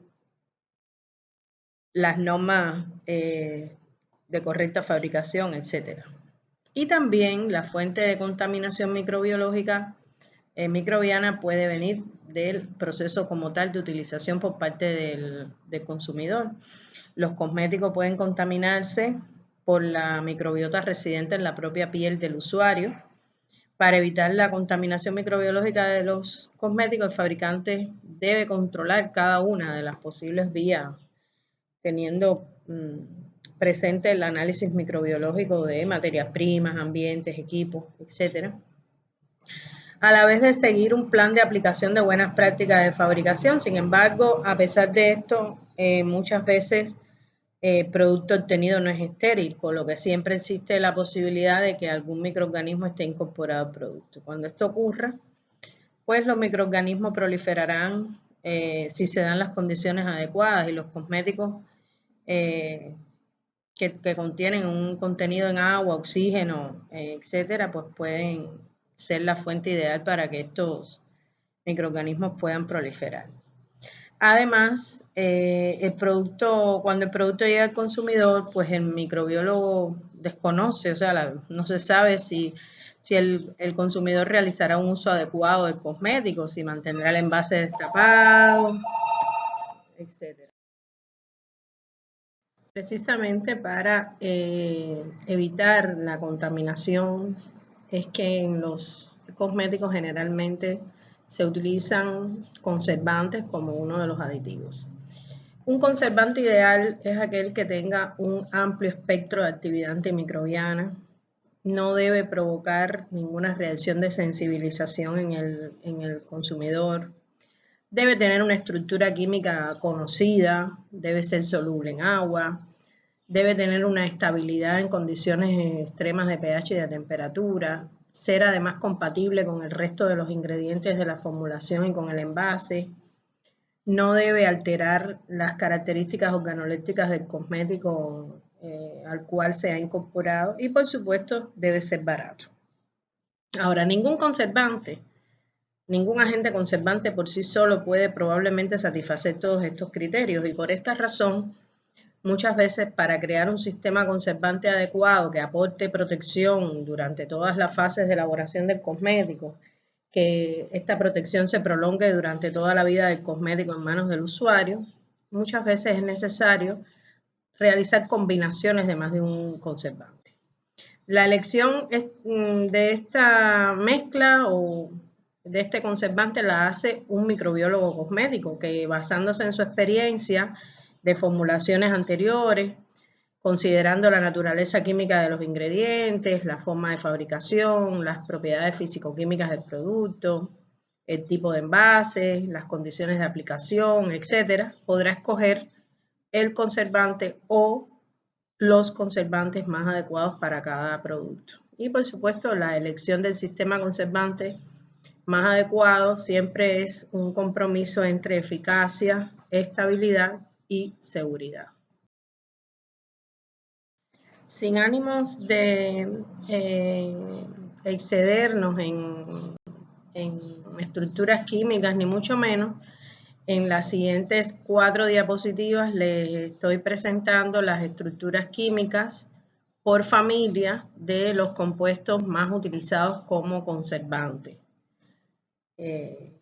Speaker 1: las normas de correcta fabricación, etc. Y también la fuente de contaminación microbiológica microbiana puede venir del proceso como tal de utilización por parte del consumidor. Los cosméticos pueden contaminarse por la microbiota residente en la propia piel del usuario. Para evitar la contaminación microbiológica de los cosméticos, el fabricante debe controlar cada una de las posibles vías, teniendo presente el análisis microbiológico de materias primas, ambientes, equipos, etc. A la vez de seguir un plan de aplicación de buenas prácticas de fabricación. Sin embargo, a pesar de esto, muchas veces el producto obtenido no es estéril, por lo que siempre existe la posibilidad de que algún microorganismo esté incorporado al producto. Cuando esto ocurra, pues los microorganismos proliferarán si se dan las condiciones adecuadas, y los cosméticos que contienen un contenido en agua, oxígeno, etcétera, pues pueden ser la fuente ideal para que estos microorganismos puedan proliferar. Además, cuando el producto llega al consumidor, pues el microbiólogo desconoce, o sea, no se sabe si el consumidor realizará un uso adecuado del cosmético, si mantendrá el envase destapado, etc. Precisamente para evitar la contaminación es que en los cosméticos generalmente se utilizan conservantes como uno de los aditivos. Un conservante ideal es aquel que tenga un amplio espectro de actividad antimicrobiana, no debe provocar ninguna reacción de sensibilización en el consumidor, debe tener una estructura química conocida, debe ser soluble en agua, debe tener una estabilidad en condiciones extremas de pH y de temperatura, ser además compatible con el resto de los ingredientes de la formulación y con el envase, no debe alterar las características organolépticas del cosmético al cual se ha incorporado, y por supuesto debe ser barato. Ahora, ningún agente conservante por sí solo puede probablemente satisfacer todos estos criterios, y por esta razón muchas veces, para crear un sistema conservante adecuado que aporte protección durante todas las fases de elaboración del cosmético, que esta protección se prolongue durante toda la vida del cosmético en manos del usuario, muchas veces es necesario realizar combinaciones de más de un conservante. La elección de esta mezcla o de este conservante la hace un microbiólogo cosmético que, basándose en su experiencia de formulaciones anteriores, considerando la naturaleza química de los ingredientes, la forma de fabricación, las propiedades físico-químicas del producto, el tipo de envase, las condiciones de aplicación, etcétera, podrá escoger el conservante o los conservantes más adecuados para cada producto. Y por supuesto, la elección del sistema conservante más adecuado siempre es un compromiso entre eficacia, estabilidad y seguridad. Sin ánimos de excedernos en estructuras químicas, ni mucho menos, en las siguientes 4 diapositivas les estoy presentando las estructuras químicas por familia de los compuestos más utilizados como conservantes.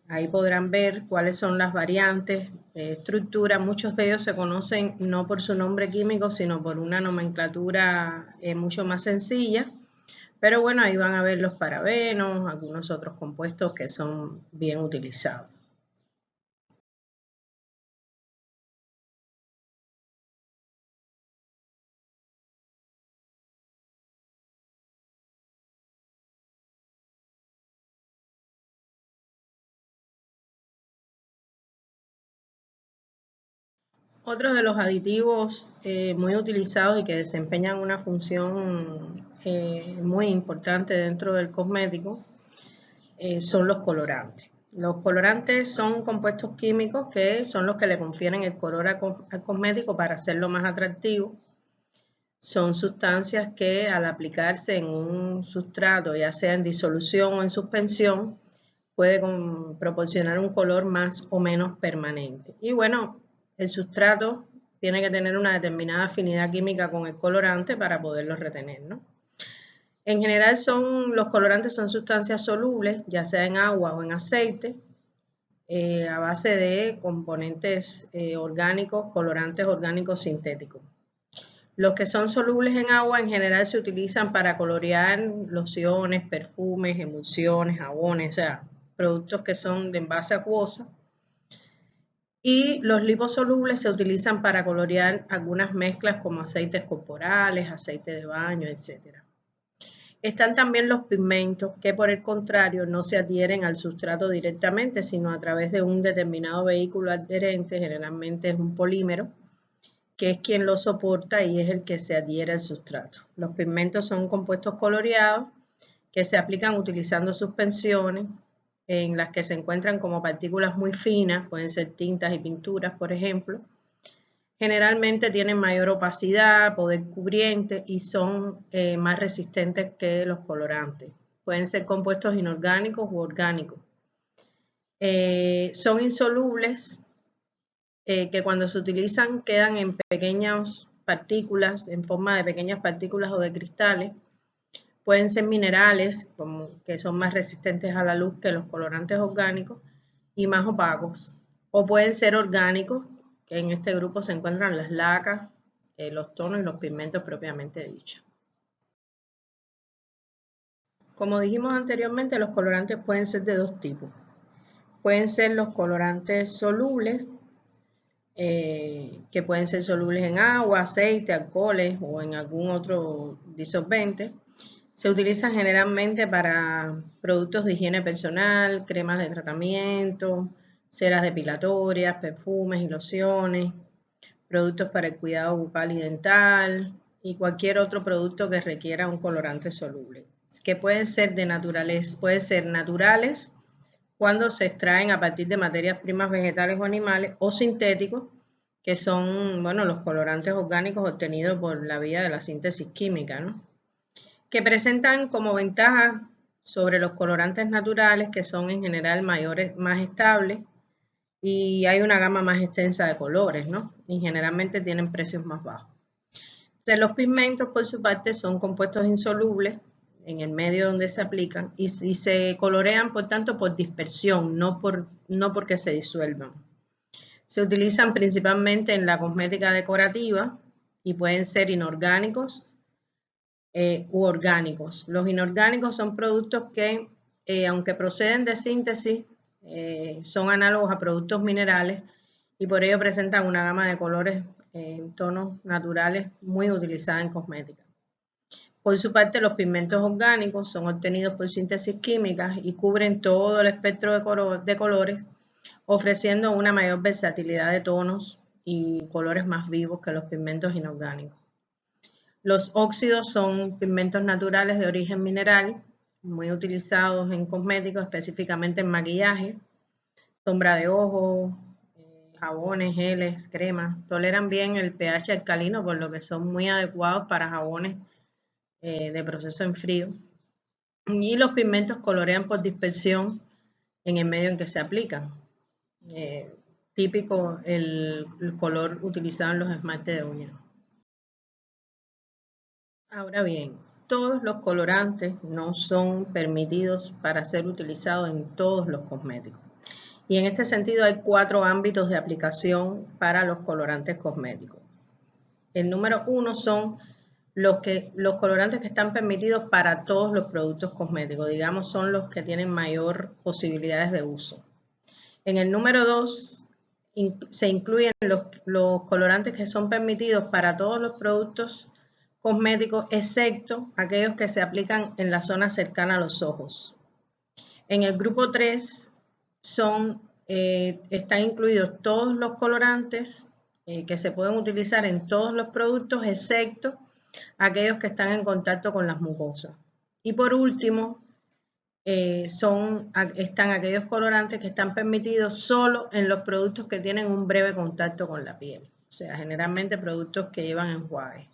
Speaker 1: Ahí podrán ver cuáles son las variantes de estructura. Muchos de ellos se conocen no por su nombre químico, sino por una nomenclatura mucho más sencilla. Pero bueno, ahí van a ver los parabenos, algunos otros compuestos que son bien utilizados. Otros de los aditivos muy utilizados y que desempeñan una función muy importante dentro del cosmético son los colorantes. Los colorantes son compuestos químicos que son los que le confieren el color al cosmético para hacerlo más atractivo. Son sustancias que, al aplicarse en un sustrato, ya sea en disolución o en suspensión, puede proporcionar un color más o menos permanente. Y bueno, el sustrato tiene que tener una determinada afinidad química con el colorante para poderlo retener, ¿no? En general los colorantes son sustancias solubles, ya sea en agua o en aceite, a base de componentes orgánicos, colorantes orgánicos sintéticos. Los que son solubles en agua en general se utilizan para colorear lociones, perfumes, emulsiones, jabones, o sea, productos que son de envase acuosa. Y los liposolubles se utilizan para colorear algunas mezclas como aceites corporales, aceite de baño, etc. Están también los pigmentos que por el contrario no se adhieren al sustrato directamente, sino a través de un determinado vehículo adherente, generalmente es un polímero, que es quien lo soporta y es el que se adhiere al sustrato. Los pigmentos son compuestos coloreados que se aplican utilizando suspensiones en las que se encuentran como partículas muy finas, pueden ser tintas y pinturas, por ejemplo. Generalmente tienen mayor opacidad, poder cubriente y son más resistentes que los colorantes. Pueden ser compuestos inorgánicos u orgánicos. Son insolubles, que cuando se utilizan quedan en pequeñas partículas, en forma de pequeñas partículas o de cristales. Pueden ser minerales, que son más resistentes a la luz que los colorantes orgánicos y más opacos. O pueden ser orgánicos, que en este grupo se encuentran las lacas, los tonos y los pigmentos propiamente dichos. Como dijimos anteriormente, los colorantes pueden ser de dos tipos. Pueden ser los colorantes solubles, que pueden ser solubles en agua, aceite, alcoholes o en algún otro disolvente. Se utilizan generalmente para productos de higiene personal, cremas de tratamiento, ceras depilatorias, perfumes y lociones, productos para el cuidado bucal y dental y cualquier otro producto que requiera un colorante soluble, que pueden ser naturales cuando se extraen a partir de materias primas vegetales o animales, o sintéticos, que son, los colorantes orgánicos obtenidos por la vía de la síntesis química, ¿no? Que presentan como ventaja sobre los colorantes naturales, que son en general más estables, y hay una gama más extensa de colores, ¿no? Y generalmente tienen precios más bajos. Entonces, los pigmentos, por su parte, son compuestos insolubles en el medio donde se aplican y se colorean, por tanto, por dispersión, no porque se disuelvan. Se utilizan principalmente en la cosmética decorativa y pueden ser inorgánicos u orgánicos. Los inorgánicos son productos que, aunque proceden de síntesis, son análogos a productos minerales y por ello presentan una gama de colores en tonos naturales muy utilizada en cosmética. Por su parte, los pigmentos orgánicos son obtenidos por síntesis química y cubren todo el espectro de colores, ofreciendo una mayor versatilidad de tonos y colores más vivos que los pigmentos inorgánicos. Los óxidos son pigmentos naturales de origen mineral, muy utilizados en cosméticos, específicamente en maquillaje, sombra de ojos, jabones, geles, cremas. Toleran bien el pH alcalino, por lo que son muy adecuados para jabones de proceso en frío. Y los pigmentos colorean por dispersión en el medio en que se aplican. Típico el color utilizado en los esmaltes de uñas. Ahora bien, todos los colorantes no son permitidos para ser utilizados en todos los cosméticos. Y en este sentido hay 4 ámbitos de aplicación para los colorantes cosméticos. El número 1 son los colorantes que están permitidos para todos los productos cosméticos, digamos, son los que tienen mayor posibilidades de uso. En el número 2 se incluyen los colorantes que son permitidos para todos los productos cosméticos, excepto aquellos que se aplican en la zona cercana a los ojos. En el grupo 3 están incluidos todos los colorantes que se pueden utilizar en todos los productos, excepto aquellos que están en contacto con las mucosas. Y por último, están aquellos colorantes que están permitidos solo en los productos que tienen un breve contacto con la piel, o sea, generalmente productos que llevan enjuague.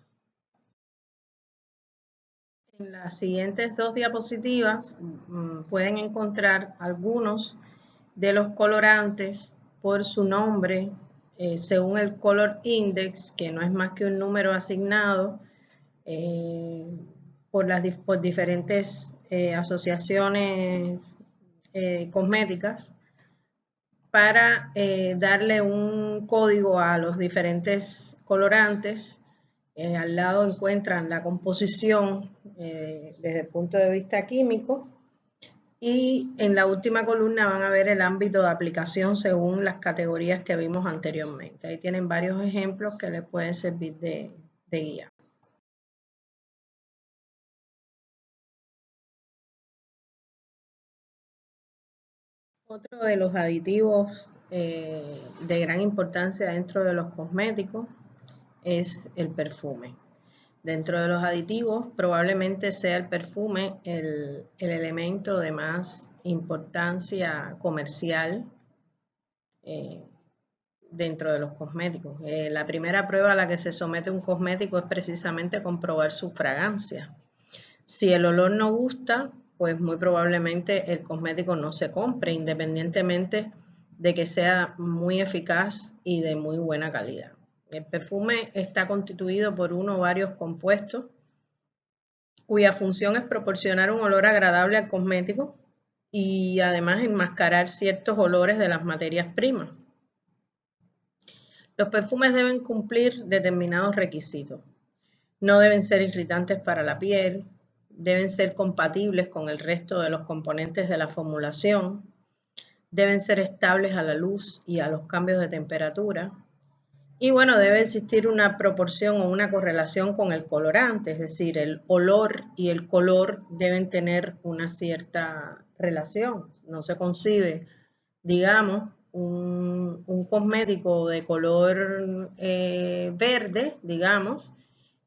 Speaker 1: En las siguientes 2 diapositivas pueden encontrar algunos de los colorantes por su nombre, según el Color Index, que no es más que un número asignado por diferentes asociaciones cosméticas para darle un código a los diferentes colorantes. Al lado encuentran la composición desde el punto de vista químico, y en la última columna van a ver el ámbito de aplicación según las categorías que vimos anteriormente. Ahí tienen varios ejemplos que les pueden servir de guía. Otro de los aditivos de gran importancia dentro de los cosméticos es el perfume. Dentro de los aditivos, probablemente sea el perfume el elemento de más importancia comercial dentro de los cosméticos. La primera prueba a la que se somete un cosmético es precisamente comprobar su fragancia. Si el olor no gusta, pues muy probablemente el cosmético no se compre, independientemente de que sea muy eficaz y de muy buena calidad. El perfume está constituido por uno o varios compuestos cuya función es proporcionar un olor agradable al cosmético y además enmascarar ciertos olores de las materias primas. Los perfumes deben cumplir determinados requisitos. No deben ser irritantes para la piel, deben ser compatibles con el resto de los componentes de la formulación, deben ser estables a la luz y a los cambios de temperatura. Y bueno, debe existir una proporción o una correlación con el colorante, es decir, el olor y el color deben tener una cierta relación. No se concibe, digamos, un cosmético de color verde, digamos,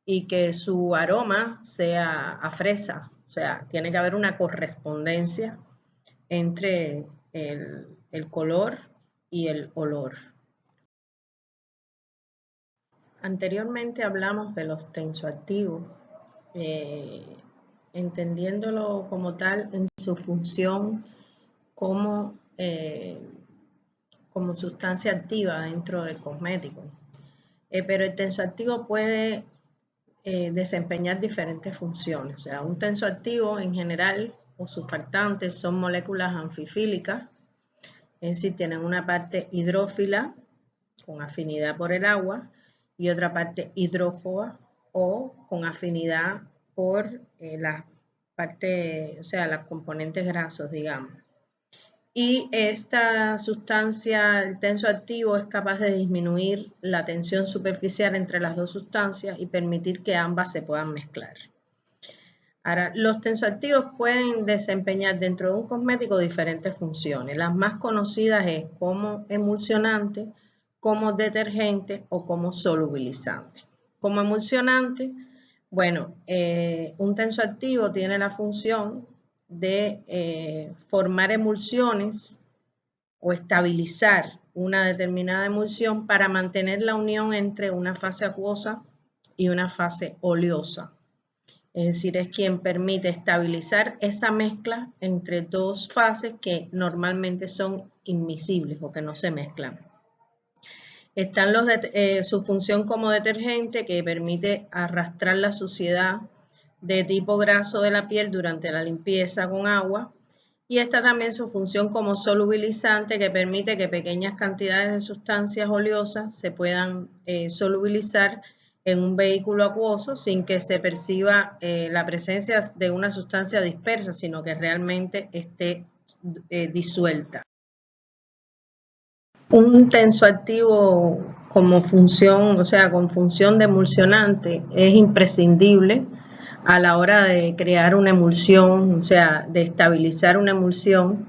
Speaker 1: y que su aroma sea a fresa. O sea, tiene que haber una correspondencia entre el color y el olor. Anteriormente hablamos de los tensoactivos, entendiéndolo como tal en su función como sustancia activa dentro del cosmético. Pero el tensoactivo puede desempeñar diferentes funciones. O sea, un tensoactivo en general o surfactantes son moléculas anfifílicas, es decir, tienen una parte hidrófila con afinidad por el agua y otra parte hidrófoba o con afinidad por la parte, o sea, los componentes grasos, digamos. Y esta sustancia, el tensoactivo, es capaz de disminuir la tensión superficial entre las dos sustancias y permitir que ambas se puedan mezclar. Ahora, los tensoactivos pueden desempeñar dentro de un cosmético diferentes funciones. Las más conocidas es como emulsionante, como detergente o como solubilizante. Como emulsionante, bueno, un tensoactivo tiene la función de formar emulsiones o estabilizar una determinada emulsión para mantener la unión entre una fase acuosa y una fase oleosa. Es decir, es quien permite estabilizar esa mezcla entre dos fases que normalmente son inmiscibles o que no se mezclan. Están su función como detergente, que permite arrastrar la suciedad de tipo graso de la piel durante la limpieza con agua. Y está también su función como solubilizante, que permite que pequeñas cantidades de sustancias oleosas se puedan solubilizar en un vehículo acuoso sin que se perciba la presencia de una sustancia dispersa, sino que realmente esté disuelta. Un tensoactivo como función, o sea, con función de emulsionante, es imprescindible a la hora de crear una emulsión, o sea, de estabilizar una emulsión,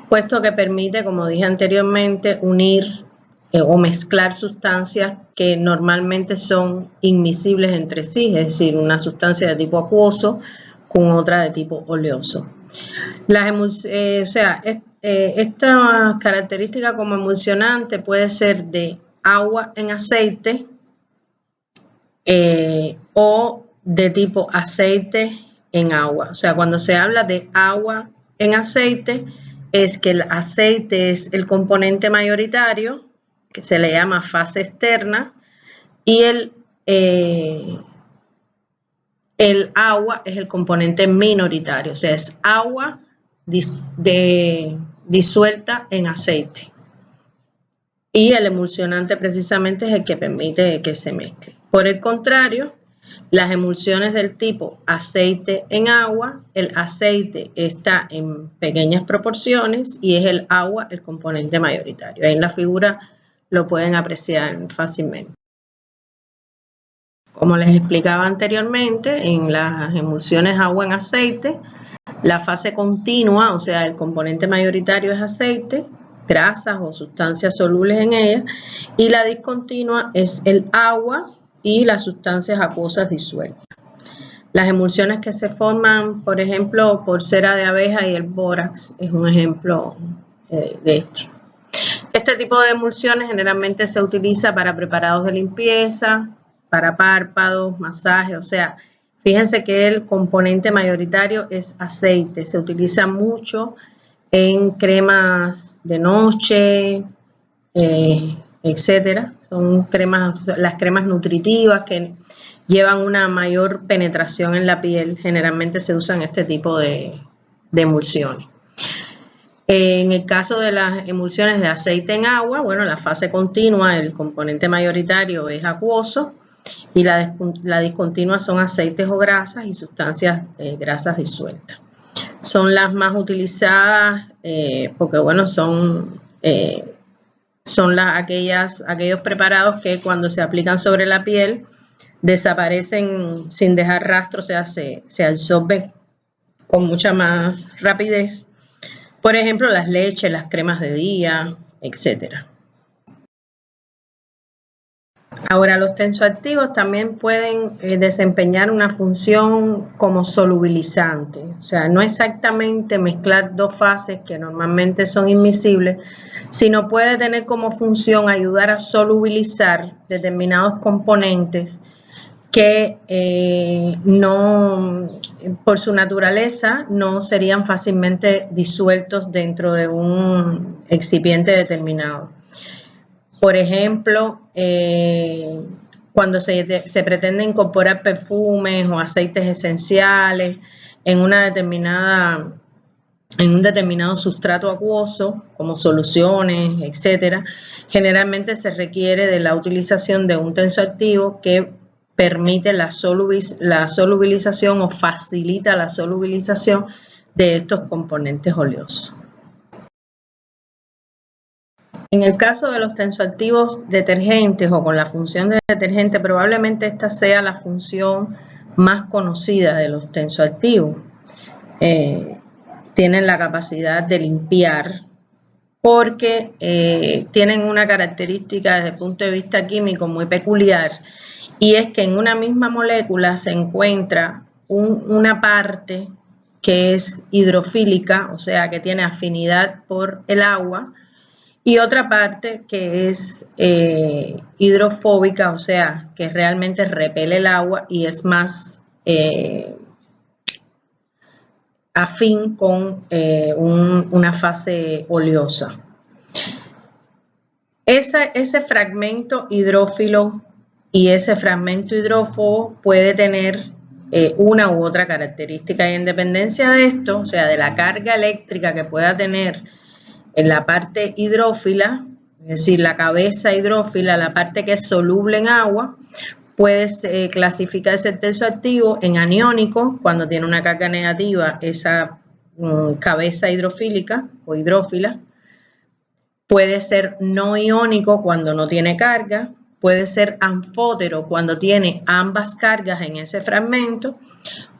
Speaker 1: puesto que permite, como dije anteriormente, unir o mezclar sustancias que normalmente son inmiscibles entre sí, es decir, una sustancia de tipo acuoso con otra de tipo oleoso. Esta característica como emulsionante puede ser de agua en aceite o de tipo aceite en agua. O sea, cuando se habla de agua en aceite, es que el aceite es el componente mayoritario, que se le llama fase externa, y el agua es el componente minoritario, o sea, es agua disuelta en aceite. Y el emulsionante precisamente es el que permite que se mezcle. Por el contrario, las emulsiones del tipo aceite en agua, el aceite está en pequeñas proporciones y es el agua el componente mayoritario. Ahí en la figura lo pueden apreciar fácilmente. Como les explicaba anteriormente, en las emulsiones agua en aceite, la fase continua, o sea, el componente mayoritario es aceite, grasas o sustancias solubles en ella, y la discontinua es el agua y las sustancias acuosas disueltas. Las emulsiones que se forman, por ejemplo, por cera de abeja y el bórax, es un ejemplo de este. Este tipo de emulsiones generalmente se utiliza para preparados de limpieza, para párpados, masajes, o sea, fíjense que el componente mayoritario es aceite, se utiliza mucho en cremas de noche, etcétera. Son cremas, las cremas nutritivas que llevan una mayor penetración en la piel, generalmente se usan este tipo de emulsiones. En el caso de las emulsiones de aceite en agua, bueno, la fase continua, el componente mayoritario es acuoso y la discontinua son aceites o grasas y sustancias grasas disueltas. Son las más utilizadas porque, bueno, son aquellos preparados que cuando se aplican sobre la piel desaparecen sin dejar rastro, o sea, se absorben con mucha más rapidez. Por ejemplo, las leches, las cremas de día, etc. Ahora, los tensoactivos también pueden desempeñar una función como solubilizante. O sea, no exactamente mezclar dos fases que normalmente son inmiscibles, sino puede tener como función ayudar a solubilizar determinados componentes que por su naturaleza no serían fácilmente disueltos dentro de un excipiente determinado. Por ejemplo, cuando se pretende incorporar perfumes o aceites esenciales en un determinado sustrato acuoso, como soluciones, etcétera, generalmente se requiere de la utilización de un tensoactivo que permite la solubilización o facilita la solubilización de estos componentes oleosos. En el caso de los tensoactivos detergentes o con la función de detergente, probablemente esta sea la función más conocida de los tensoactivos. Tienen la capacidad de limpiar porque tienen una característica desde el punto de vista químico muy peculiar, y es que en una misma molécula se encuentra una parte que es hidrofílica, o sea, que tiene afinidad por el agua, y otra parte que es hidrofóbica, o sea, que realmente repele el agua y es más afín con una fase oleosa. Ese fragmento hidrófilo y ese fragmento hidrófobo puede tener una u otra característica, y en dependencia de esto, o sea, de la carga eléctrica que pueda tener en la parte hidrófila, es decir, la cabeza hidrófila, la parte que es soluble en agua, puedes clasificar ese tensoactivo en aniónico cuando tiene una carga negativa, esa cabeza hidrofílica o hidrófila. Puede ser no iónico cuando no tiene carga, puede ser anfótero cuando tiene ambas cargas en ese fragmento,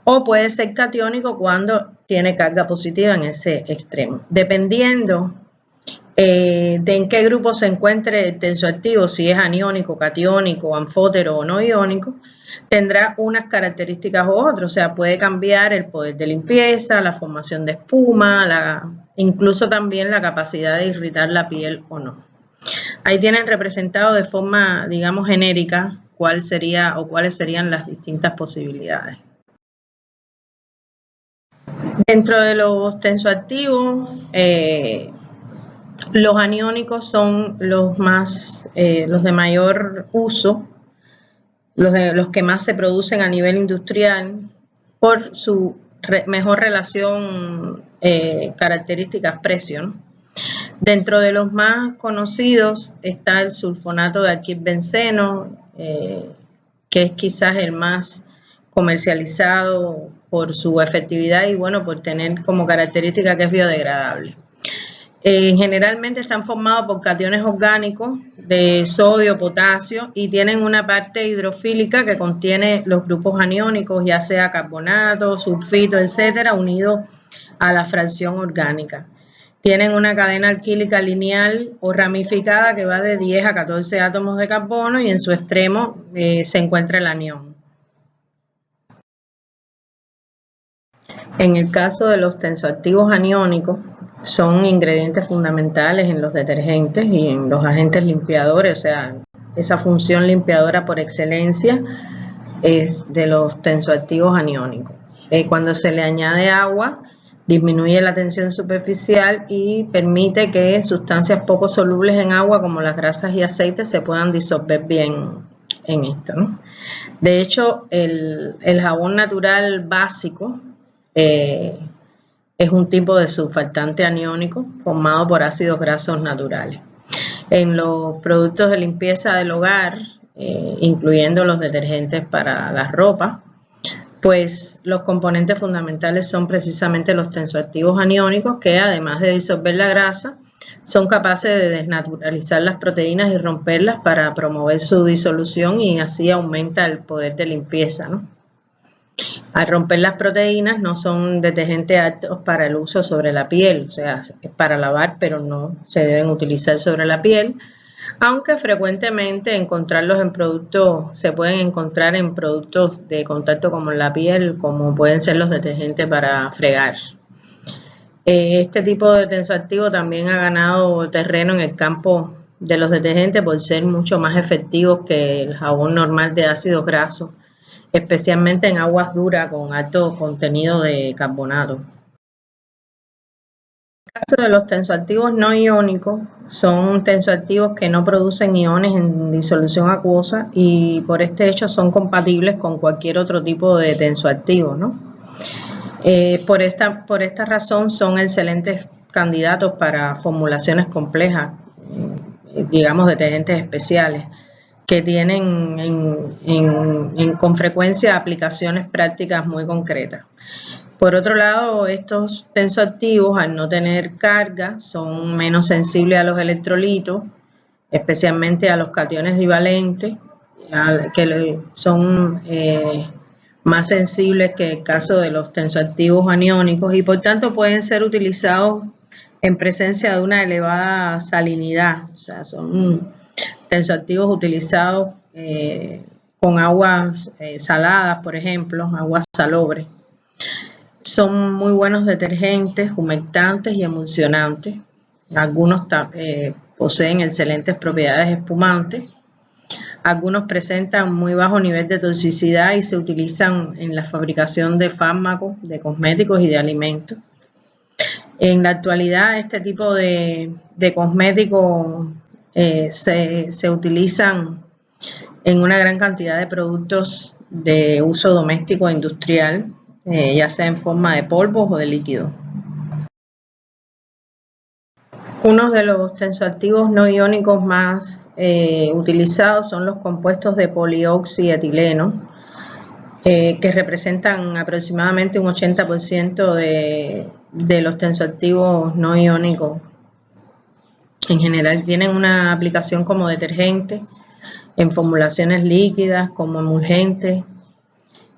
Speaker 1: o puede ser catiónico cuando tiene carga positiva en ese extremo. Dependiendo de en qué grupo se encuentre el tensoactivo, si es aniónico, catiónico, anfótero o no iónico, tendrá unas características u otras, o sea, puede cambiar el poder de limpieza, la formación de espuma, incluso también la capacidad de irritar la piel o no. Ahí tienen representado de forma, digamos, genérica cuál sería o cuáles serían las distintas posibilidades. Dentro de los tensoactivos, los aniónicos son los de mayor uso. los que más se producen a nivel industrial por su mejor relación características-precio, ¿no? Dentro de los más conocidos está el sulfonato de alquilbenceno, que es quizás el más comercializado por su efectividad y bueno, por tener como característica que es biodegradable. Generalmente están formados por cationes orgánicos de sodio, potasio y tienen una parte hidrofílica que contiene los grupos aniónicos, ya sea carbonato, sulfito, etcétera, unidos a la fracción orgánica. Tienen una cadena alquílica lineal o ramificada que va de 10 a 14 átomos de carbono y en su extremo se encuentra el anión. En el caso de los tensoactivos aniónicos, son ingredientes fundamentales en los detergentes y en los agentes limpiadores, o sea, esa función limpiadora por excelencia es de los tensoactivos aniónicos. Cuando se le añade agua, disminuye la tensión superficial y permite que sustancias poco solubles en agua, como las grasas y aceites, se puedan disolver bien en esto, ¿no? De hecho, el jabón natural básico es un tipo de surfactante aniónico formado por ácidos grasos naturales. En los productos de limpieza del hogar, incluyendo los detergentes para la ropa, pues los componentes fundamentales son precisamente los tensoactivos aniónicos que, además de disolver la grasa, son capaces de desnaturalizar las proteínas y romperlas para promover su disolución y así aumenta el poder de limpieza, ¿no? Al romper las proteínas no son detergentes aptos para el uso sobre la piel, o sea, es para lavar, pero no se deben utilizar sobre la piel, aunque frecuentemente encontrarlos en productos, se pueden encontrar en productos de contacto como en la piel, como pueden ser los detergentes para fregar. Este tipo de tensoactivo también ha ganado terreno en el campo de los detergentes por ser mucho más efectivos que el jabón normal de ácidos grasos, especialmente en aguas duras con alto contenido de carbonato. En el caso de los tensoactivos no iónicos, son tensoactivos que no producen iones en disolución acuosa y por este hecho son compatibles con cualquier otro tipo de tensoactivo, ¿no? Por esta razón son excelentes candidatos para formulaciones complejas, digamos detergentes especiales, que tienen con frecuencia aplicaciones prácticas muy concretas. Por otro lado, estos tensoactivos, al no tener carga, son menos sensibles a los electrolitos, especialmente a los cationes divalentes, que son más sensibles que el caso de los tensoactivos aniónicos y por tanto pueden ser utilizados en presencia de una elevada salinidad, o sea, son tensoactivos utilizados con aguas saladas, por ejemplo, aguas salobres. Son muy buenos detergentes, humectantes y emulsionantes. Algunos poseen excelentes propiedades espumantes. Algunos presentan muy bajo nivel de toxicidad y se utilizan en la fabricación de fármacos, de cosméticos y de alimentos. En la actualidad, este tipo de cosméticos se utilizan en una gran cantidad de productos de uso doméstico e industrial, ya sea en forma de polvos o de líquido. Uno de los tensoactivos no iónicos más utilizados son los compuestos de polioxietileno, que representan aproximadamente un 80% de los tensoactivos no iónicos. En general tienen una aplicación como detergente, en formulaciones líquidas, como emulgentes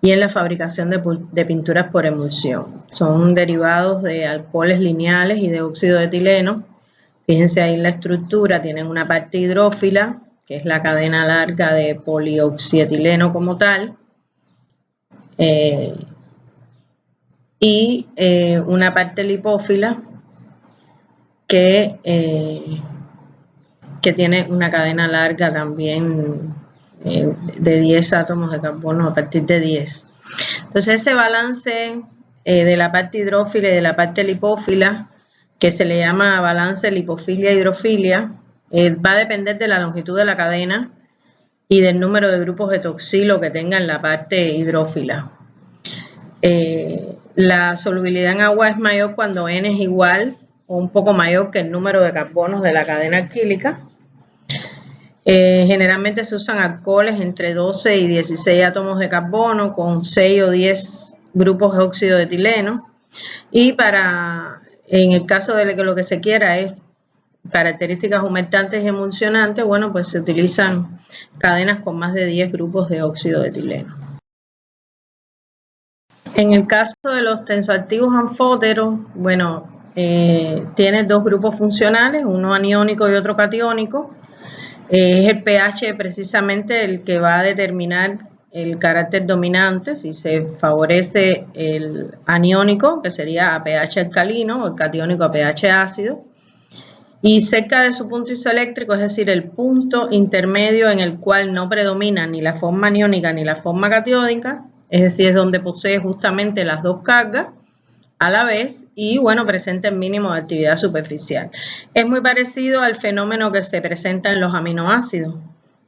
Speaker 1: y en la fabricación de pinturas por emulsión. Son derivados de alcoholes lineales y de óxido de etileno. Fíjense ahí en la estructura, tienen una parte hidrófila, que es la cadena larga de polioxietileno como tal, y una parte lipófila que tiene una cadena larga también de 10 átomos de carbono a partir de 10. Entonces ese balance de la parte hidrófila y de la parte lipófila, que se le llama balance lipofilia-hidrofilia, va a depender de la longitud de la cadena y del número de grupos de toxilo que tenga en la parte hidrófila. La solubilidad en agua es mayor cuando N es igual o un poco mayor que el número de carbonos de la cadena alquílica. Generalmente se usan alcoholes entre 12 y 16 átomos de carbono con 6 o 10 grupos de óxido de etileno. Y en el caso de que lo que se quiera es características humectantes y emulsionantes, bueno, pues se utilizan cadenas con más de 10 grupos de óxido de etileno. En el caso de los tensoactivos anfóteros, bueno, tiene dos grupos funcionales, uno aniónico y otro catiónico. Es el pH precisamente el que va a determinar el carácter dominante, si se favorece el aniónico, que sería a pH alcalino, o el catiónico a pH ácido. Y cerca de su punto isoeléctrico, es decir, el punto intermedio en el cual no predomina ni la forma aniónica ni la forma catiónica, es decir, es donde posee justamente las dos cargas a la vez y, bueno, presenta el mínimo de actividad superficial. Es muy parecido al fenómeno que se presenta en los aminoácidos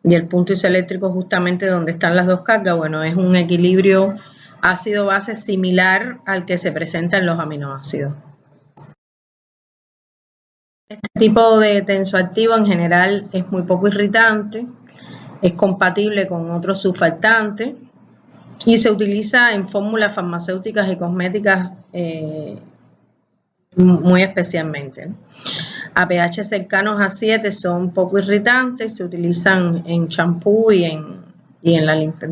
Speaker 1: y el punto isoeléctrico justamente donde están las dos cargas, bueno, es un equilibrio ácido-base similar al que se presenta en los aminoácidos. Este tipo de tensoactivo en general es muy poco irritante, es compatible con otros surfactantes y se utiliza en fórmulas farmacéuticas y cosméticas muy especialmente. A pH cercanos a 7 son poco irritantes, se utilizan en champú y en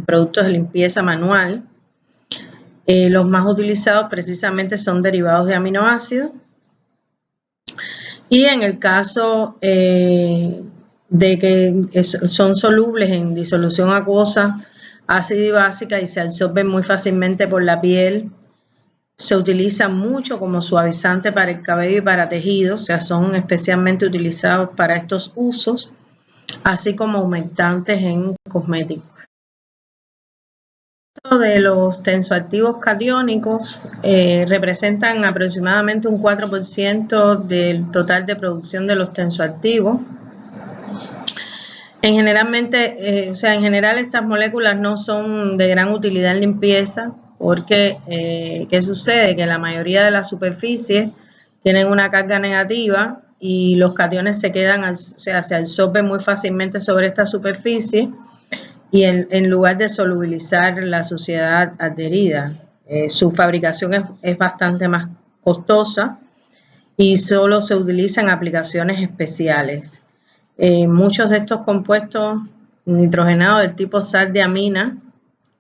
Speaker 1: productos de limpieza manual. Los más utilizados precisamente son derivados de aminoácidos. Y en el caso de que son solubles en disolución acuosa, ácida y básica y se absorben muy fácilmente por la piel, se utilizan mucho como suavizante para el cabello y para tejidos, o sea, son especialmente utilizados para estos usos, así como humectantes en cosméticos. De los tensoactivos catiónicos representan aproximadamente un 4% del total de producción de los tensoactivos. En general estas moléculas no son de gran utilidad en limpieza porque ¿qué sucede? Que la mayoría de las superficies tienen una carga negativa y los cationes se quedan, se absorben muy fácilmente sobre esta superficie y en lugar de solubilizar la suciedad adherida. Su fabricación es bastante más costosa y solo se utilizan aplicaciones especiales. Muchos de estos compuestos nitrogenados del tipo sal de amina,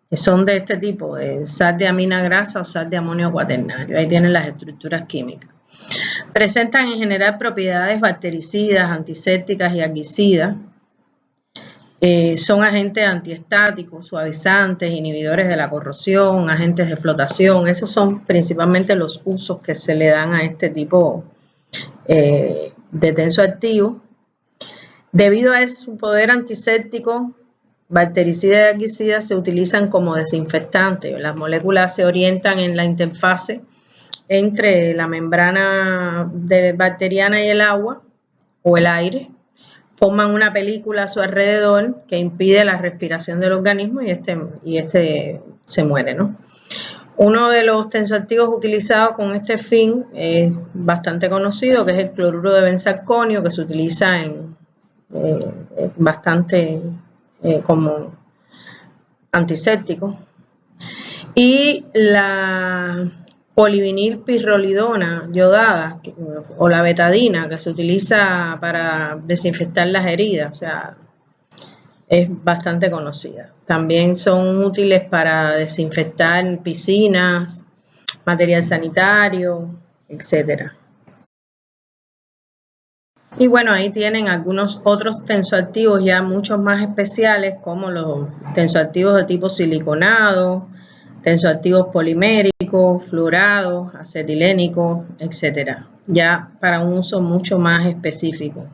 Speaker 1: que son de este tipo, de sal de amina grasa o sal de amonio cuaternario. Ahí tienen las estructuras químicas. Presentan en general propiedades bactericidas, antisépticas y herbicidas. Son agentes antiestáticos, suavizantes, inhibidores de la corrosión, agentes de flotación. Esos son principalmente los usos que se le dan a este tipo de tensoactivo. Debido a su poder antiséptico, bactericida y herbicida se utilizan como desinfectantes. Las moléculas se orientan en la interfase entre la membrana bacteriana y el agua o el aire. Forman una película a su alrededor que impide la respiración del organismo y este se muere, ¿no? Uno de los tensoactivos utilizados con este fin es bastante conocido, que es el cloruro de benzalconio, que se utiliza bastante como antiséptico. Y la polivinilpirrolidona yodada o la betadina, que se utiliza para desinfectar las heridas, o sea, es bastante conocida. También son útiles para desinfectar piscinas, material sanitario, etc. Y bueno, ahí tienen algunos otros tensoactivos ya mucho más especiales, como los tensoactivos de tipo siliconado, tensoactivos poliméricos, fluorados, acetilénicos, etc. Ya para un uso mucho más específico.